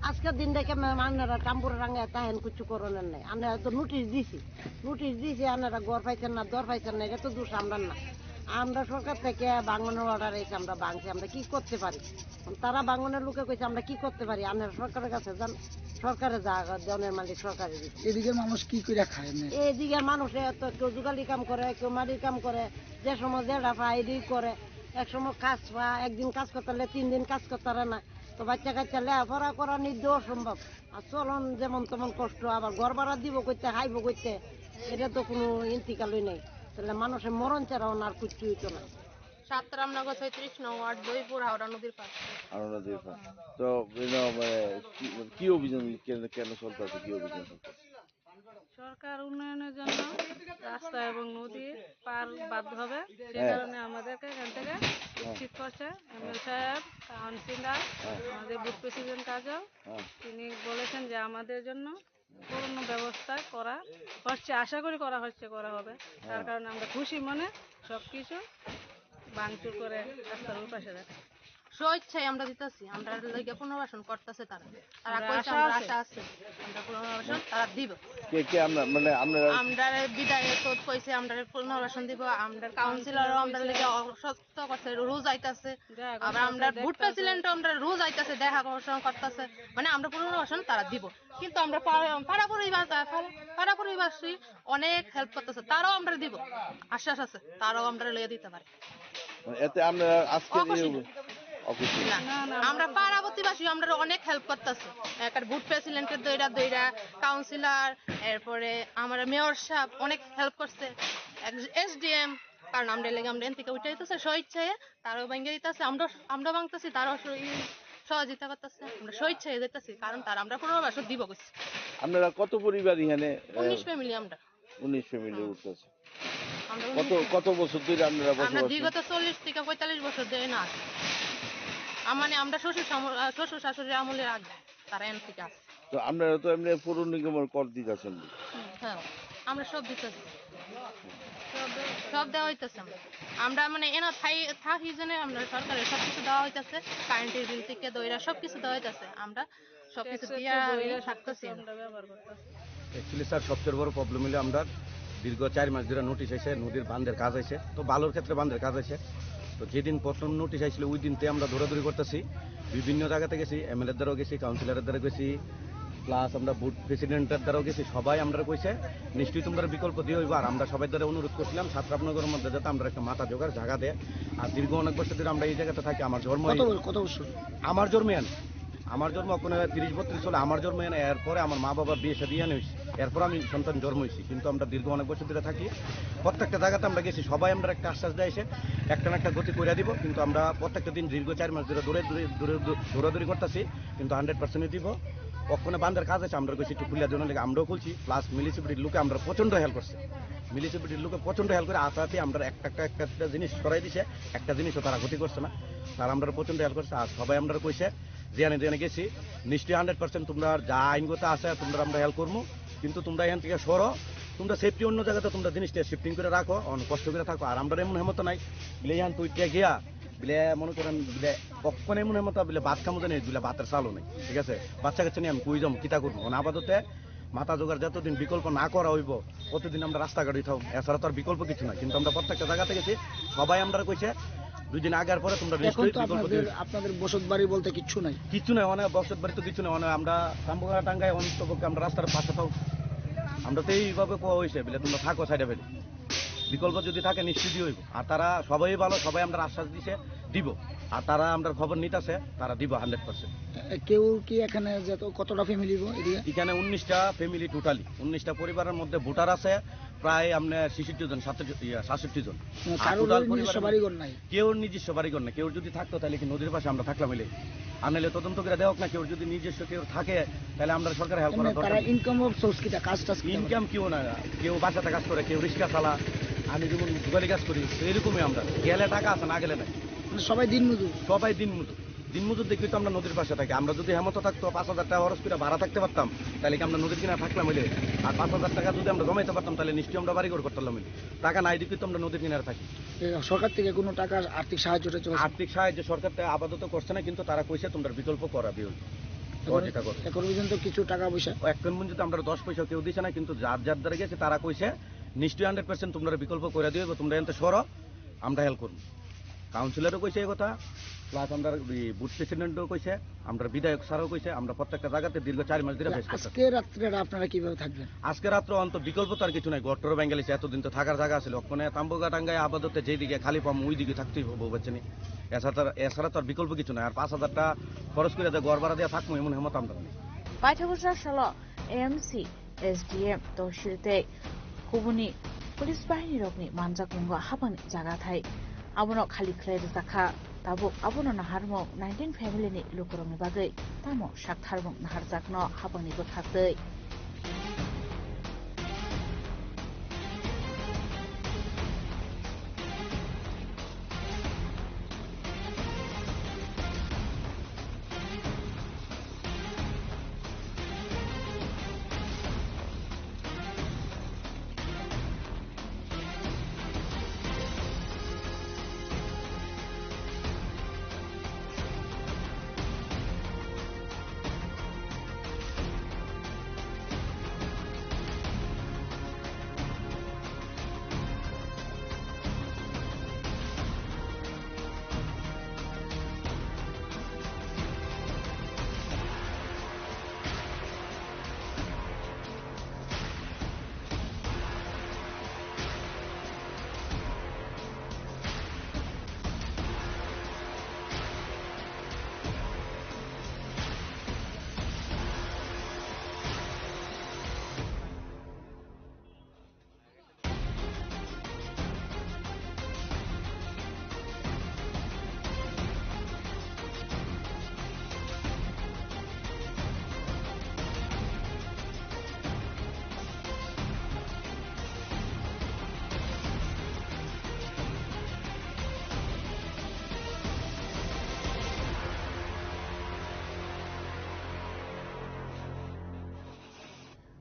S2: আজকের দিনটাকে আপনারা টাম্বুরা রাঙ্গায় তাহেন কিছু করেন নাই আপনারা তো নোটিশ দিছি আপনারা গড় পাইছেন না দর পাইছেন না এটা তো দোষ আমরা না আমরা সরকার থেকে বাংলার অর্ডার এসে আমরা ভাঙছি আমরা কি করতে পারি তারা বাংলার লোকে কইছে আমরা কি করতে পারি আপনারা সরকারের কাছে যান সরকারের জায়গা জনের মালিক সরকারের
S1: এদিকের মানুষ কি করে খায় না
S2: এইদিকের মানুষ তো কেউ জুগালি কাম করে কেউ মাটির কাম করে যে সময় যেটা পায় এদিক করে এক সময় কাজ পা একদিন কাজ করতে হলে 3 দিন কাজ করতে পারে না তো বাচ্চা কাচ্চা লেখাপড়া করা নির্দেহ অসম্ভব আর চলন যেমন তেমন কষ্ট আবার ঘর ভাড়া দিব করতে হাইব করতে এটা তো কোনো ইন্তিকালই নেই তাহলে মানুষের মরণ ছাড়াও আর কিছু হইতো না
S18: সাতরামনগর 36 নং ওয়ার্ড দইপুর হাওড়া নদীর পাশ
S23: তো কি অভিযান কেন চলতেছে কি অভিযান
S18: সরকার উন্নয়নের জন্য রাস্তা এবং নদী পার বাদ হবে সে কারণে আমাদেরকে এখান থেকে উচিত করছে এমএল সাহেব কাউন্সিলর আমাদের বুথ প্রেসিডেন্ট কাজল তিনি বলেছেন যে আমাদের জন্য পূর্ণ ব্যবস্থা করা হচ্ছে আশা করি করা হবে তার কারণে আমরা খুশি মনে সবকিছু ভাঙচুর করে রাস্তার পাশে রাখি স্বেচ্ছায় আমরা দিতেছি আমরা লেগে পুনর্বাসন করতেছে তারা কইছে আমরা আশা আছে আমরা পুনর্বাসন তারা দিব
S23: কে আমরা মানে
S18: আমরা বিদায় তো কইছে আমরা পুনর্বাসন দিব আমরা কাউন্সিলরও আমরা লেগে অসত্য করছে রোজ আইতাছে আবার আমরা বুট প্রেসিডেন্টও আমরা রোজ আইতাছে দেখা করতেছে মানে আমরা পুনর্বাসন তারা দিব কিন্তু আমরা পাড়া পরিবাসী অনেক হেল্প করতেছে তারাও আমরা দিব আশ্বাস আছে তারাও আমরা লইয়া দিতে পারি
S23: এতে আমরা আজকে
S18: আমরা পাড়া প্রতিবাসী আমরা অনেক হেল্প করতেছি একটা বুথ প্রেসিডেন্টের দইরা কাউন্সিলর এরপরে আমার মেয়র সাহেব অনেক হেল্প করছে এসডিএম কারণ আমরা লেগে আমরা এন থেকে উঠে দিতেছে স্বেচ্ছায় তারাও ভেঙে দিতেছে আমরা ভাঙতেছি তারাও সহযোগিতা করতেছে আমরা স্বেচ্ছায় দিতেছি কারণ তারা আমরা পুনর্বাসন দিব কইছি
S23: আপনারা কত পরিবার এখানে
S18: 19 ফ্যামিলি আমরা
S23: 19 ফ্যামিলি উঠতেছে কত বছর ধরে আপনারা
S18: আমরা বিগত 40 থেকে 45 বছর ধরে না মানে আমরা শ্বশুর শাশুড়ির আমলের আগে তারা এন থেকে আসে
S23: তো আপনারা তো এমনি পৌর নিগমের কর দিতেছেন
S18: হ্যাঁ আমরা সব দিতেছি সব দেওয়া হইতেছে আমরা মানে এনা থাকি জেনে আমরা সরকারের সবকিছু দেওয়া হইতেছে কারেন্টের বিল থেকে দইরা সবকিছু দেওয়া হইতেছে আমরা সবকিছু দিয়া থাকতেছি আমরা ব্যবহার করতেছি
S24: অ্যাকচুয়ালি স্যার সবচেয়ে বড় প্রবলেম হলো আমরা দীর্ঘ 4 মাস ধরে নোটিশ আইছে নদীর বাঁধের কাজ আছে তো বালুর ক্ষেত্রে বাঁধের কাজ আছে তো যেদিন প্রথম নোটিশ আইছিল ওই দিনতে আমরা দৌড়াদৌড়ি করতেছি বিভিন্ন জায়গাতে গেছি এমএলএর দ্বারাও গেছি কাউন্সিলরের দ্বারা গেছি প্লাস আমরা বুথ প্রেসিডেন্টের দ্বারাও গেছি সবাই আমরা কইছে নিশ্চয়ই তোমরা বিকল্প দিয়ে হইব আর আমরা সবাই দ্বারা অনুরোধ করছিলাম সাতরামনগরের মধ্যে যাতে আমরা একটা মাথা জোগাড় জায়গা দেয় আর দীর্ঘ অনেক বছর ধরে আমরা এই জায়গাতে থাকি আমার জন্ম
S1: কত বছর
S24: আমার জন্মে আমার জন্ম কোনো 30-32 সালে আমার জন্ম এনে এরপরে আমার মা বাবার বিয়ে শাদী এনে হয়েছে, এরপর আমি সন্তান জন্ম হয়েছি। কিন্তু আমরা দীর্ঘ অনেক বছর ধরে থাকি, প্রত্যেকটা জায়গাতে আমরা গেছি, সবাই আমরা একটা আশ্বাস দেয় এসে একটা না একটা গতি করে দিব। কিন্তু আমরা প্রত্যেকটা দিন দীর্ঘ 4 মাস ধরে দৌড়াদৌড়ি করতেছি, কিন্তু 100% দিব। ওখানে বান্ধের কাজ আছে, আমরা কইছি একটু খুলিয়া জন্য আমরাও খুলছি, প্লাস মিলিসিপিটির লোকে আমরা প্রচন্ড হেল্প করছি। মিলিসিপিটির লোকে প্রচন্ড হেল্প করে আস্তে আমরা একটা জিনিস সরাই দিছে, একটা জিনিসও তারা গতি করছে না, তারা আমরা প্রচন্ড হেল্প করছে। আর সবাই আমরা কইছে জেনে গেছি নিশ্চয়ই 100% তোমরা যা আইনগত আছে তোমরা আমরা হেল্প করবো, কিন্তু তোমরা এখান থেকে সরো, তোমরা সেফটি অন্য জায়গাতে তোমরা জিনিসটা শিফটিং করে রাখো, অনেক কষ্ট করে থাকো। আর আমরা এমন হেমত নাই বলে এখান তুই গিয়া বলে মনে করেন বলে কখন এমন হেমত বলে ভাত খামো জানি বলে ভাতের চালও নেই, ঠিক আছে, বাচ্চা কাচ্চা নিয়ে আমি কই যাবো কিতা করবো। আপাততে মাথা জোগাড় যতদিন বিকল্প না করা হইব ততদিন আমরা রাস্তাঘাট থাও, এছাড়া তো আর বিকল্প কিছু নাই। কিন্তু আমরা প্রত্যেকটা জায়গাতে গেছি, সবাই আমরা কইছে 2 দিন আগের পরে তোমরা
S1: আপনাদের বসত বাড়ি বলতে কিচ্ছু নাই,
S24: কিছু নাই, অনেক বসত বাড়ি তো কিছু নাই, অনেক আমরা তাম্বুগা টাঙ্গায় অন্তপক্ষে আমরা রাস্তার পাশে থাও, আমরা তো এইভাবে কোয়া হয়েছে বলে তোমরা থাকো সাইডে বেড়ে, বিকল্প যদি থাকে নিশ্চিতই হইব। আর তারা সবাই ভালো, সবাই আমরা আশ্বাস দিছে দিব, আর তারা আমরা খবর নিতেছে, তারা দিব 100%।
S1: কেউ কি এখানে কতটা ফ্যামিলি
S24: এখানে 19টা ফ্যামিলি, টোটালি 19টা পরিবারের মধ্যে ভোটার আছে প্রায় আপনার 66 জন, 67 জন। কেউ নিজস্ব বাড়িঘর নাই, কেউ যদি থাকতো তাহলে কি নদীর পাশে আমরা থাকলাম মিলে, আর নাহলে তদন্ত করে দেওয়া না। কেউ যদি নিজস্ব কেউ থাকে তাহলে আমরা সরকার হেল্প করা দরকার। ইনকাম কেউ না, কেউ বাসাতে কাজ করে, কেউ রিক্সা চালা, আমি যেমন জুগালি কাজ করি, এরকমই আমরা গেলে টাকা আছে, না গেলে নাই,
S1: সবাই দিনমজুর।
S24: দিনমজুর দেখি তো আমরা নদীর পাশে থাকি। আমরা যদি হেমত থাকতো 5000 টাকা খরচ করে ভাড়া থাকতে পারতাম, তাহলে কি আমরা নদীর কিনা থাকলাম মিলে। আর 5000 টাকা যদি আমরা জমাইতে পারতাম তাহলে নিশ্চয়ই আমরা বাড়িঘর করতাম মিলে। টাকা নাই দেখি তো আমরা নদীর কিনারে থাকি।
S1: সরকার থেকে কোনো টাকা আর্থিক সাহায্য
S24: সরকার আপাতত করছে না, কিন্তু তারা কইছে তোমরা বিকল্প করাবে।
S1: এখন পর্যন্ত কিছু টাকা পয়সা
S24: এখন পর্যন্ত আমরা 10 পয়সা কেউ দিছে না, কিন্তু যার দ্বারা গেছে তারা কইছে নিশ্চয়ই 100% তোমরা বিকল্প করে দিবে, তোমরা এনতে সরো, আমরা হেল্প করবো। কাউন্সিলরও কইছে এই কথা, প্লাস আমরা বুথ প্রেসিডেন্টও কইছে, আমরা বিধায়ক স্যারও কইছে। আমরা প্রত্যেকটা জায়গাতে দীর্ঘ 4 মাস ধরে ফেস করতেছি।
S1: আজকে রাত্রে আপনারা কিভাবে থাকবেন?
S24: আজকে রাত্রে অন্ত বিকল্প তো আর কিছু নাই, গট্টর বেঙ্গালিছে, এতদিন তো থাকার জায়গা ছিল, ওখানে তাম্বুগা টাঙ্গায় আপাতত যেদিকে খালি পাম ওই দিকে থাকতেই হবো, বুঝছেন। এছাড়া তো আর বিকল্প কিছু নাই। আর 5000 টাকা খরচ করে ঘর ভাড়া দিয়ে থাকবো এমন হেমত আমরা নেই।
S10: পাইথাগোসা সাল এএমসি এসডিএম তহসিলতে কুবুনি পুলিশ বাহিনী রকনি মানজাকুঙ্গ হাবানি জায়গা থাই আবনো খালি খ্লাই জাখা তাবো আবনো নাহারমো 19 ফ্যামিলিनि लोकरंनि बागै तामो साकथारमो नाहारजाकनो हाबानिबो थाखै।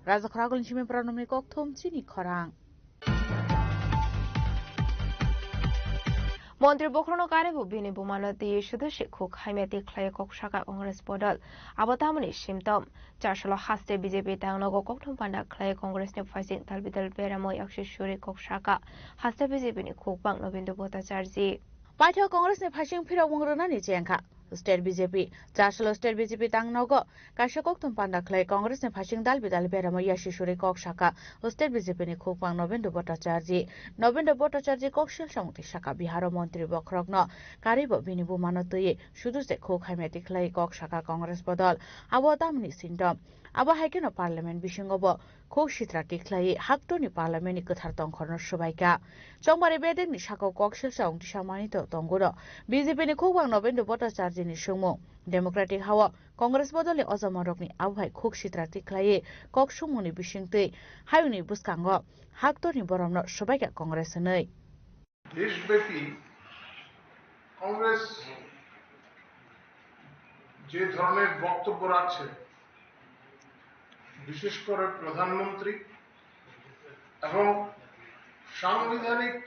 S10: Raja Khoragol Nishime Pranomni Kokthom Chini Khorang
S9: মন্ত্রী বখরনো কারেবো বিনি বুমালতি সদস্য খুক হাইমেতি খ্লাই কক শাখা কংগ্রেস পদল আবতামনি সিমতম চারশল হাস্তে বিজেপি তাংনগো kokthom পান্ডা খ্লাই কংগ্রেসনি ফাইসিং তালবিদল বেরাময় আকশিশ্বরী কক শাখা হাস্তে বিজেপিনি খুক বাং নবীন্দ্র ভট্টাচার্য
S10: পাইথা কংগ্রেসনি ফাইসিং ফিরাও মংরনানি চেংখা स्टेट बीजेपी चासल स्टेट बीजेपी तांगनावगो काशा कोक्तम पांडाखलाई कांग्रेस ने फासिंग दाल बिदाल बेराम याशिशुरी कक शाखा स्टेट बीजेपी ने खुकपांग नवेंद्र भट्टाचार्य कौशल समिति शाखा बिहार मंत्री बखरग्न कारिब बिनिबु मानतुये सुदुसे खुक हाइमेटिखलाई कक शाखा कांग्रेस बदल अब दामनि सिन्डम अब हाइकेन पार्लियामेन्ट बिसिंगब खुक सित्रा टिखलाई हाक्टोनि पार्लियामेन्टनि गोथार तंखरन सुबाइका चंबारे बेदेंनि शाखाव कौशल समिति सामानित तंगुर बीजेपी खुकबांग नवेंद्र भट्टाचार्यनि सुंगमु डेमोक्रेटिक हावा कांग्रेस बदलनि अजमरकनि आबहाय खुक सित्रा टिखलाई कक सुमुनि बिसिंतै हायुनि बुस्कांग हाक्टोनि बरमन सुबाइका कांग्रेस नै
S3: देशव्यापी कांग्रेस যে ধরনের বক্তব্য রাখছে বিশেষ করে প্রধানমন্ত্রী এবং সাংবিধানিক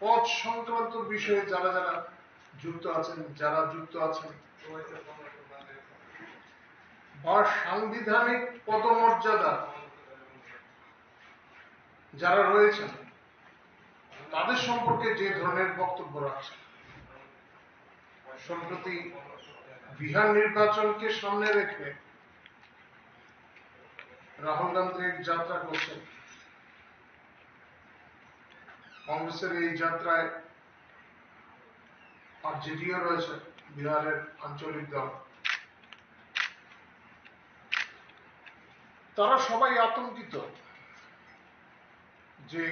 S3: পদ সংক্রান্ত বিষয়ে যারা যুক্ত আছেন বা সাংবিধানিক পদমর্যাদা যারা রয়েছেন তাদের সম্পর্কে যে ধরনের বক্তব্য রাখছে সম্প্রতি বিহার নির্বাচনকে সামনে রেখে রাহুল গান্ধীর যাত্রা করছেন কংগ্রেসের এই যাত্রায় আরজেডিও রয়েছে বিহারের আঞ্চলিক দল তারা সবাই আতঙ্কিত যে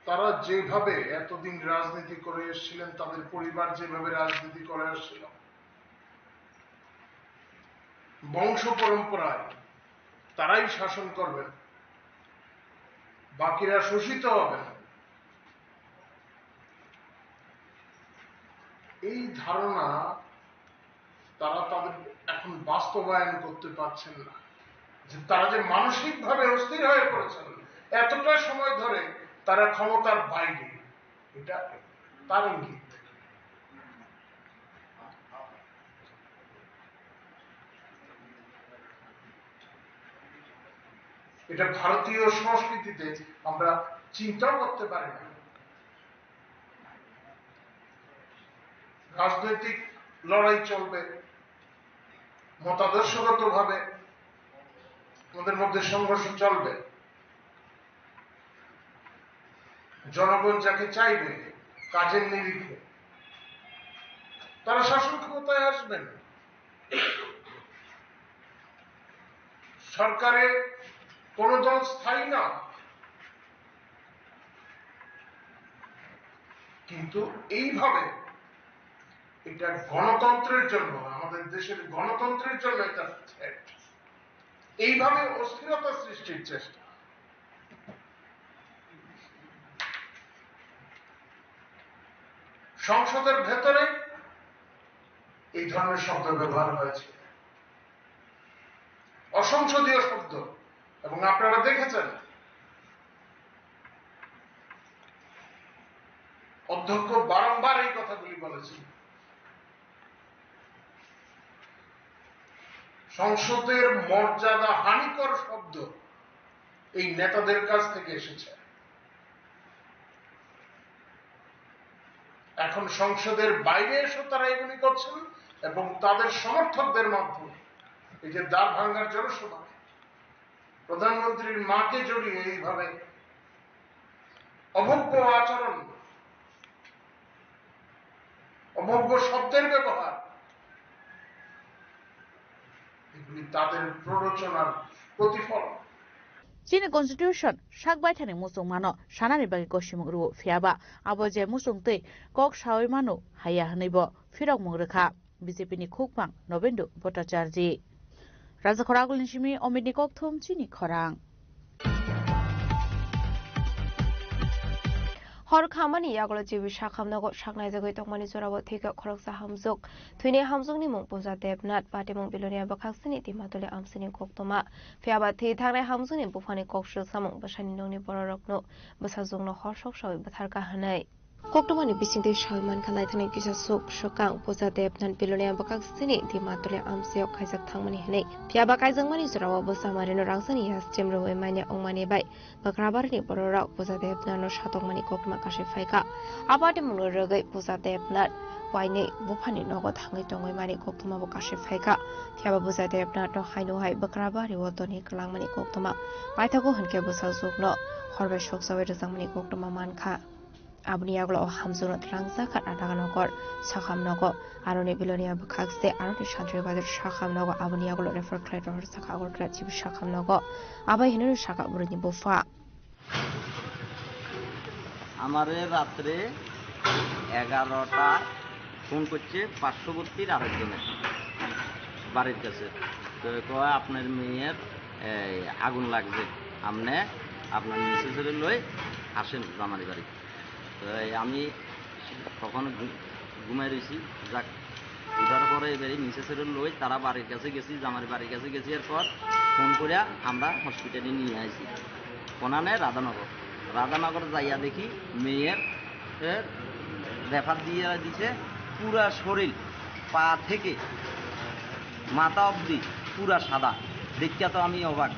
S3: তারা যেভাবে এতদিন রাজনীতি করে এসেছিলেন তাদের পরিবার যেভাবে রাজনীতি করে আসছিল বংশ পরম্পরায় তারাই শাসন করবেন বাকিরা শোষিত হবেন এই ধারণা তারা তাদের এখন বাস্তবায়ন করতে পারছেন না যে তারা যে মানসিকভাবে অস্থির হয়ে পড়েছেন এতটা সময় ধরে তারা ক্ষমতার বাইরে এটা তার ইঙ্গিত এটা ভারতীয় সংস্কৃতিতে আমরা চিন্তাও করতে পারি না রাজনৈতিক লড়াই চলবে মতাদর্শগত ভাবে আমাদের মধ্যে সংঘর্ষ চলবে জনগণ যাকে চাইবে কাজের নিরিখে তারা শাসন ক্ষমতায় আসবেন সরকারে কোন দল স্থায়ী না কিন্তু এইভাবে এটা গণতন্ত্রের জন্য আমাদের দেশের গণতন্ত্রের জন্য এটা থ্রেট এইভাবে অস্থিরতা সৃষ্টির চেষ্টা সংসদের ভেতরে এই ধরনের শব্দ ব্যবহার হয়েছে অসংসদীয় শব্দ এবং আপনারা দেখেছেন অধ্যক্ষ বারংবার এই কথাগুলি বলেছেন সংসদের মর্যাদা হানিকর শব্দ এই নেতাদের কাছ থেকে এসেছে এখন সংসদের বাইরে এসে তারা এগুলি করছেন এবং তাদের সমর্থকদের মাধ্যমে এই যে দ্বার ভাঙ্গার জনসভা প্রধানমন্ত্রীর মাকে জড়িয়ে এইভাবে অভব্য আচরণ অভব্য শব্দের ব্যবহার এগুলি তাদের প্ররোচনার প্রতিফলন
S10: चीन कन्स्टिट्यूशन शाक बायथानि मुसुं मानो सानानि बागै गसिमुं रु फियाबा आबो जे मुसुं तै कक सावै मानो हाया हनैबो फिरक मुं रोखा बीजेपीनि खुकपां नवेंद्र भट्टाचार्य राजाखरागुलनि सिमि अमितनि ककथुम चीनि खरां
S9: हर खामानि यागल जिबि साखामनागो साखनाय जगै तकमानि जराबो थेका खरकसा हामजुक थुइने हामजुकनि मुं पूजा देबनाथ पाटिमुं बिलोनिया बखाक्सिनि तिमातले आमसिनि कक्तमा फियाबा थि थांनाय हामजुकनि बुफानि ककसु सामुं बसानि नंनि बररकनो बसाजुंनो हरसक सावै बथारका हनै Koktomani bisingde Shalman Khalai thani kisa suk shokang poza debnan bilonia bakak sini di matole amseo kaisak thangmani hene piaba kaijangmani surawa bosa marino rangsani has chemro emania ongmani bai bakrabarni borora poza debnan no shatongmani kokma kashe faika abade mulo rogai poza debnan waine bufani nogo thangai tongoi mani koktoma bo kashe faika piaba poza debnan no haino hai bakrabari wotoni klangmani koktoma paithago hanke bosa sukno horbe shok sawe rangmani koktoma mankha Abniaglo Hamzuna Trangzakat Adaganogor, Sahamnogo, Aroni Bilonia Bukakste, Aroni Shantri Bader Shahamnogo, Abniaglo refer Creator Sakagor Creative Shahamnogo, Abai Henry Shaka Burni Bufa.
S4: আমারে রাত্রে 11টা ফোন করছে পার্শ্ববর্তীর আরেকজনের বাড়ির কাছে তো কয় আপনার মেয়ের আগুন লাগছে আপনি আপনার মিসেসের লই আসেন জামারি বাড়ি তো আমি তখন ঘুমাই রয়েছি যাক উঠার পরে এবারে মিসেসের লই তারা বাড়ির কাছে গেছি জামারি বাড়ির কাছে গেছি এরপর ফোন করে আমরা হসপিটালে নিয়ে আসি কোনানে রাধানগর যাইয়া দেখি মেয়ের রেফার দিয়ে দিছে পুরা শরীর পা থেকে মাথা অবধি পুরা সাদা দেখিয়া তো আমি অবাক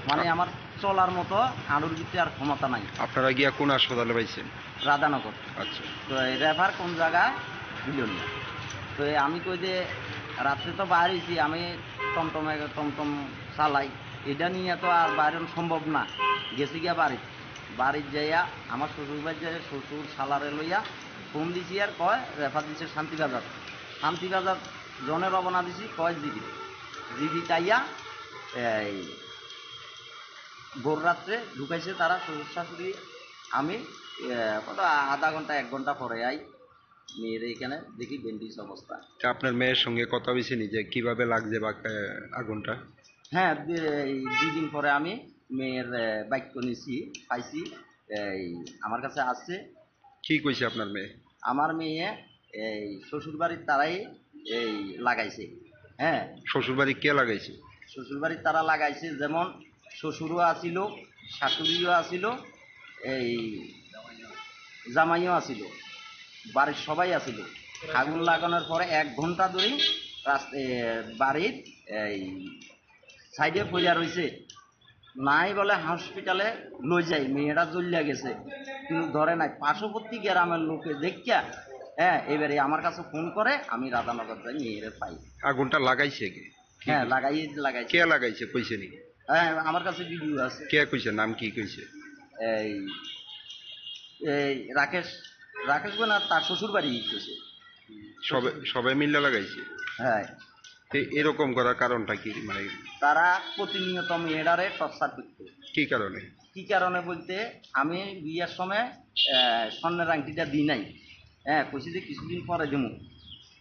S4: মানে আমার চলার মতো আলুর ভিতরে আর ক্ষমতা নাই।
S5: আপনারা গিয়া কোন হাসপাতালে পাইছেন?
S4: রাধানগর।
S5: আচ্ছা,
S4: তো এই রেফার কোন জায়গা বিলোনিয়া। তো আমি কই যে রাত্রে তো বাইরে হয়েছি আমি টমটম চালাই এটা নিয়ে তো আর বাইরে সম্ভব না গেছি গিয়া বাড়ির যাইয়া আমার শ্বশুর বাড়ি যাই শ্বশুর শালারে লইয়া ফোন দিছি আর কয় রেফার দিছে শান্তিবাজার জনে রবনা দিছি কয় জিবি চাইয়া এই ভোর রাত্রে ঢুকাইছে তারা শ্বশুর শাশুড়ি আমি কত আধা ঘন্টা 1 ঘন্টা পরে আই মেয়ের এখানে দেখি বেন্ডিস অবস্থা।
S5: আপনার মেয়ের সঙ্গে কথা হয়েছে যে কিভাবে লাগছে বা আগুনটা?
S4: হ্যাঁ 2 দিন পরে আমি মেয়ের বাক্য নিছি পাইছি আমার কাছে আসছে।
S5: কি কইছে আপনার মেয়ে?
S4: আমার মেয়ে এই শ্বশুর বাড়ির তারাই লাগাইছে। হ্যাঁ
S5: শ্বশুর বাড়ি কে লাগাইছে?
S4: শ্বশুর বাড়ির তারা লাগাইছে যেমন শ্বশুরও আসিল শাশুড়িও আসিল এই জামাইও আসিল বাড়ির সবাই আসিল। আগুন লাগানোর পরে 1 ঘন্টা ধরে বাড়ির এই সাইডে পড়িয়া রয়েছে নাই বলে হসপিটালে লই যাই মেয়েরা জ্বলিয়া গেছে কিন্তু ধরে নাই। পার্শ্ববর্তী গ্রামের লোকে দেখিয়া এবারে আমার কাছে ফোন করে আমি রাধানগর যাই মেয়েরে পাই।
S5: আগুনটা লাগাইছে কে?
S4: হ্যাঁ লাগাইছে।
S5: কে লাগাইছে কইছে নি?
S4: হ্যাঁ আমার কাছে ভিডিও আছে।
S5: কে কইছে? নাম কি কইছে?
S4: এই রাকেশ না তার শ্বশুর বাড়ি কইছে।
S5: সবাই মিলে লাগাইছে?
S4: হ্যাঁ।
S5: এরকম করার কারণটা কি? মানে
S4: তারা প্রতিনিয়ত মেয়েরারে টর্চার করত।
S5: কি কারণে?
S4: কি কারণে বলতে আমি বিয়ের সময় স্বর্ণের আংটিটা দিই নাই। হ্যাঁ কইছি যে কিছুদিন পরে দেবো।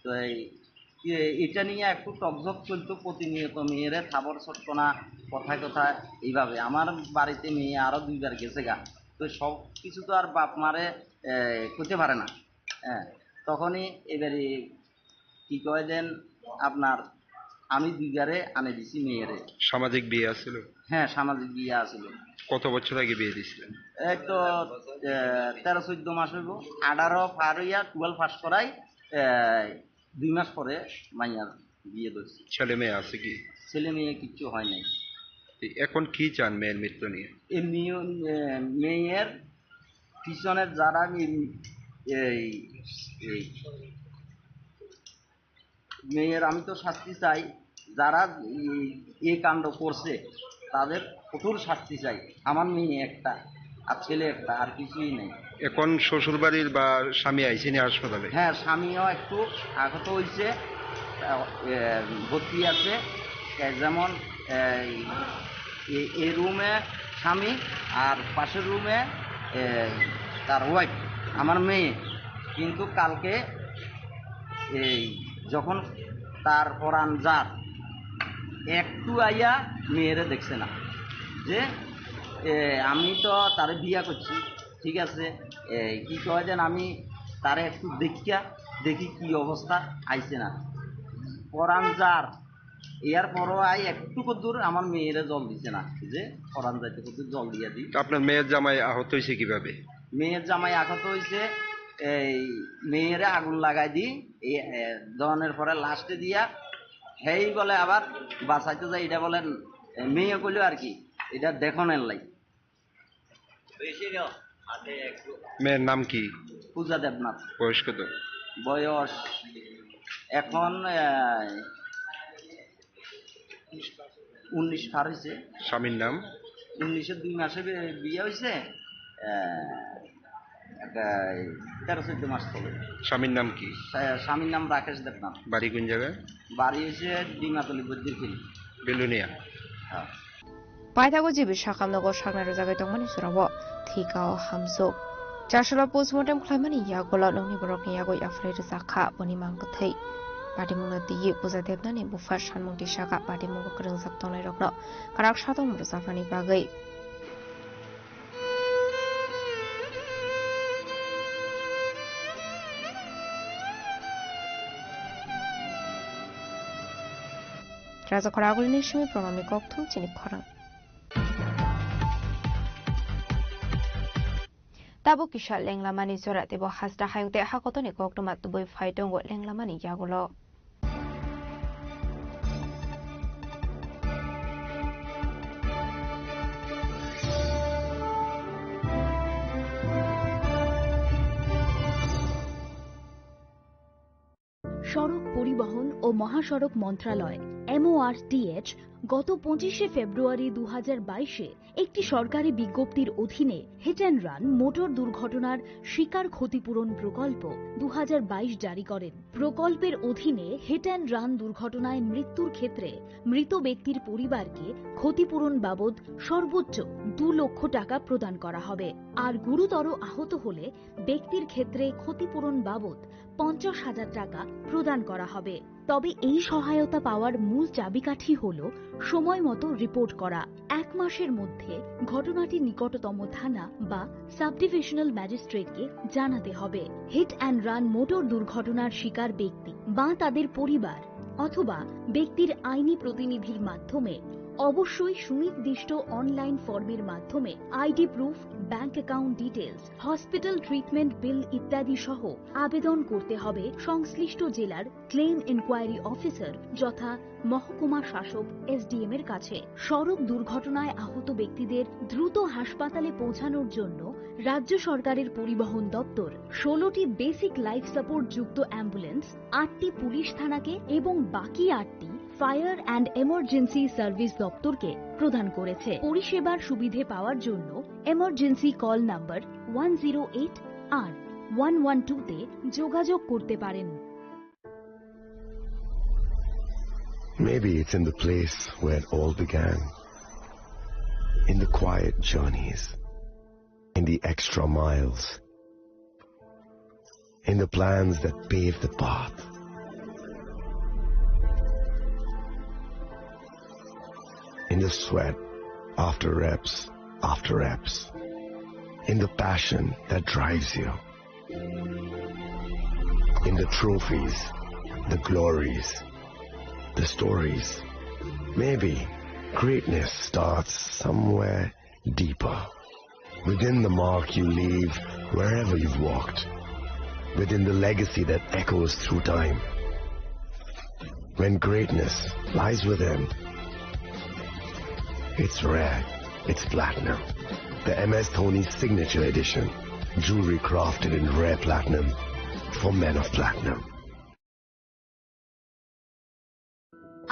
S4: তো এটা নিয়ে একটু টকঝক চলতো প্রতিনিয়ত মেয়েরে থাবর ছটকনা কথা এইভাবে। আমার বাড়িতে মেয়ে আরও 2বার গেছে গা তো সব কিছু তো আর বাপ মারে করতে পারে না। হ্যাঁ তখনই এবারে কি কয় দেন আপনার আমি 2বারে আনে দিছি মেয়েরে।
S5: সামাজিক বিয়ে আছিল?
S4: হ্যাঁ সামাজিক বিয়ে আছিল।
S5: কত বছর আগে বিয়ে দিছিলেন?
S4: এই তো 13-14 মাস হইব। 18 পার হইয়া 12 পাস করাই 2 মাস পরে মাইয়ার বিয়ে দিচ্ছি।
S5: ছেলে মেয়ে আছে কি?
S4: ছেলে মেয়ে কিচ্ছু হয় নাই।
S5: এখন কি চান মেয়ের মৃত্যু নিয়ে?
S4: মেয়ের পিছনের যারা মেয়ের আমি তো শাস্তি চাই যারা এই কাণ্ড করছে তাদের কঠোর শাস্তি চাই। আমার মেয়ে একটা আর ছেলে একটা আর কিছুই নেই।
S5: এখন শ্বশুর বাড়ির বা স্বামী আইসেনি হাসপাতালে?
S4: হ্যাঁ স্বামীও একটু আহত হয়েছে ভর্তি আছে। যেমন এই রুমে স্বামী আর পাশের রুমে তার ওয়াইফ আমার মেয়ে। কিন্তু কালকে যখন তার পরাণ যার একটু আইয়া মেয়েরে দেখছে না যে আমি তো তারে বিয়া করছি ঠিক আছে কি কয় যেন আমি তারে একটু দেখি কি অবস্থা আইছে না পরাণ যার এর পরও আই একটু কদ্দূর আমার মেয়েরে জল দিছে না যে পরাণ যাইতে কদ্দূর জল দিয়া দিই।
S5: আপনার মেয়ের জামাই আহত হয়েছে কিভাবে?
S4: মেয়ের জামাই আহত হয়েছে এই মেয়েরা আগুন লাগাই দি এই দহনের পরে লাস্টে দিয়া হেই বলে আবার বাঁচাইতে যায়, এটা বলেন মেয়ে কইল আর কি, এটা দেখনের লাই।
S5: মেয়ের নাম কি?
S4: পূজা দেবনাথ।
S5: বয়স কত?
S4: বয়স এখন 19 পার হয়েছে।
S5: স্বামীর নাম?
S4: 19-এর 2 মাসে বিয়ে হয়েছে, 13-14 মাস চলে।
S5: স্বামীর নাম কি?
S4: স্বামীর নাম রাকেশ দেবনাথ।
S5: বাড়ি কোন জায়গায়?
S4: বাড়ি হয়েছে ডিমাতলি বৈদ্যুতিক
S5: বেলুনিয়া।
S4: হ্যাঁ।
S9: পাইথাগো জিবি সাকামনগো সাগনার জায়গায় দংমানি সুরাবো থিকাও হামসো চারশোলা পোস্টমর্টেम खालामनानै यागोला नोंनि बरकनि यागो याफ्राय रोजाखा बनि मांगथै बादिमुनो दिये बुजा देबनानै बुफा सानमुंथि सागा बादिमुगो गोरोंजाब दंनाय रगनो काराक सादं रोजाफानि बागै राजाखरा आगोलनि सिमी प्रमाणनि कक्थुम चिनि खरां Tabo kisha lenglamani zora tebo hasda hayungte hakotoni koktomat tuboi faitongo lenglamani yagulo.
S6: সড়ক পরিবহন ও মহাসড়ক মন্ত্রণালয় MORTH গত 25শে ফেব্রুয়ারি 2022-এ একটি সরকারি বিজ্ঞপ্তির অধীনে হিট অ্যান্ড রান মোটর দুর্ঘটনার শিকার ক্ষতিপূরণ প্রকল্প 2022 জারি করেন। প্রকল্পের অধীনে হিট অ্যান্ড রান দুর্ঘটনায় মৃত্যুর ক্ষেত্রে মৃত ব্যক্তির পরিবারকে ক্ষতিপূরণ বাবদ সর্বোচ্চ 2 লক্ষ টাকা প্রদান করা হবে, আর গুরুতর আহত হলে ব্যক্তির ক্ষেত্রে ক্ষতিপূরণ বাবদ 50,000 টাকা প্রদান করা হবে। তবে এই সহায়তা পাওয়ার মূল চাবিকাঠি হল সময় মতো রিপোর্ট করা। 1 মাসের মধ্যে ঘটনাটি নিকটতম থানা বা সাব ডিভিশনাল ম্যাজিস্ট্রেটকে জানাতে হবে। হিট অ্যান্ড রান মোটর দুর্ঘটনার শিকার ব্যক্তি বা তাদের পরিবার অথবা ব্যক্তির আইনি প্রতিনিধির মাধ্যমে অবশ্যই সুনির্দিষ্ট অনলাইন ফর্মের মাধ্যমে ID proof, bank account details, hospital treatment bill ইত্যাদি সহ আবেদন করতে হবে সংশ্লিষ্ট জেলার ক্লেম ইনকোয়ারি অফিসার যথা মহকুমা শাসক SDM এর কাছে। সড়ক দুর্ঘটনায় আহত ব্যক্তিদের দ্রুত হাসপাতালে পৌঁছানোর জন্য রাজ্য সরকারের পরিবহন দপ্তর 16টি বেসিক লাইফ সাপোর্ট যুক্ত অ্যাম্বুলেন্স, 8টি পুলিশ থানাকে এবং বাকি 8টি ফায়ার অ্যান্ড এমার্জেন্সি সার্ভিস দপ্তরকে প্রদান করেছে। পরিষেবার সুবিধে পাওয়ার জন্য এমার্জেন্সি কল নাম্বার 108 আর 112-তে যোগাযোগ করতে পারেন।
S7: Maybe it's in the place where it all began, in the quiet journeys, in the extra miles, in the plans that pave the path. In the sweat after reps, in the passion that drives you, in the trophies, the glories, the stories. Maybe greatness starts somewhere deeper, within the mark you leave wherever you've walked, within the legacy that echoes through time. When greatness lies within, it's rare, it's platinum. The MS Dhoni Signature Edition, jewelry crafted in rare platinum for men of platinum.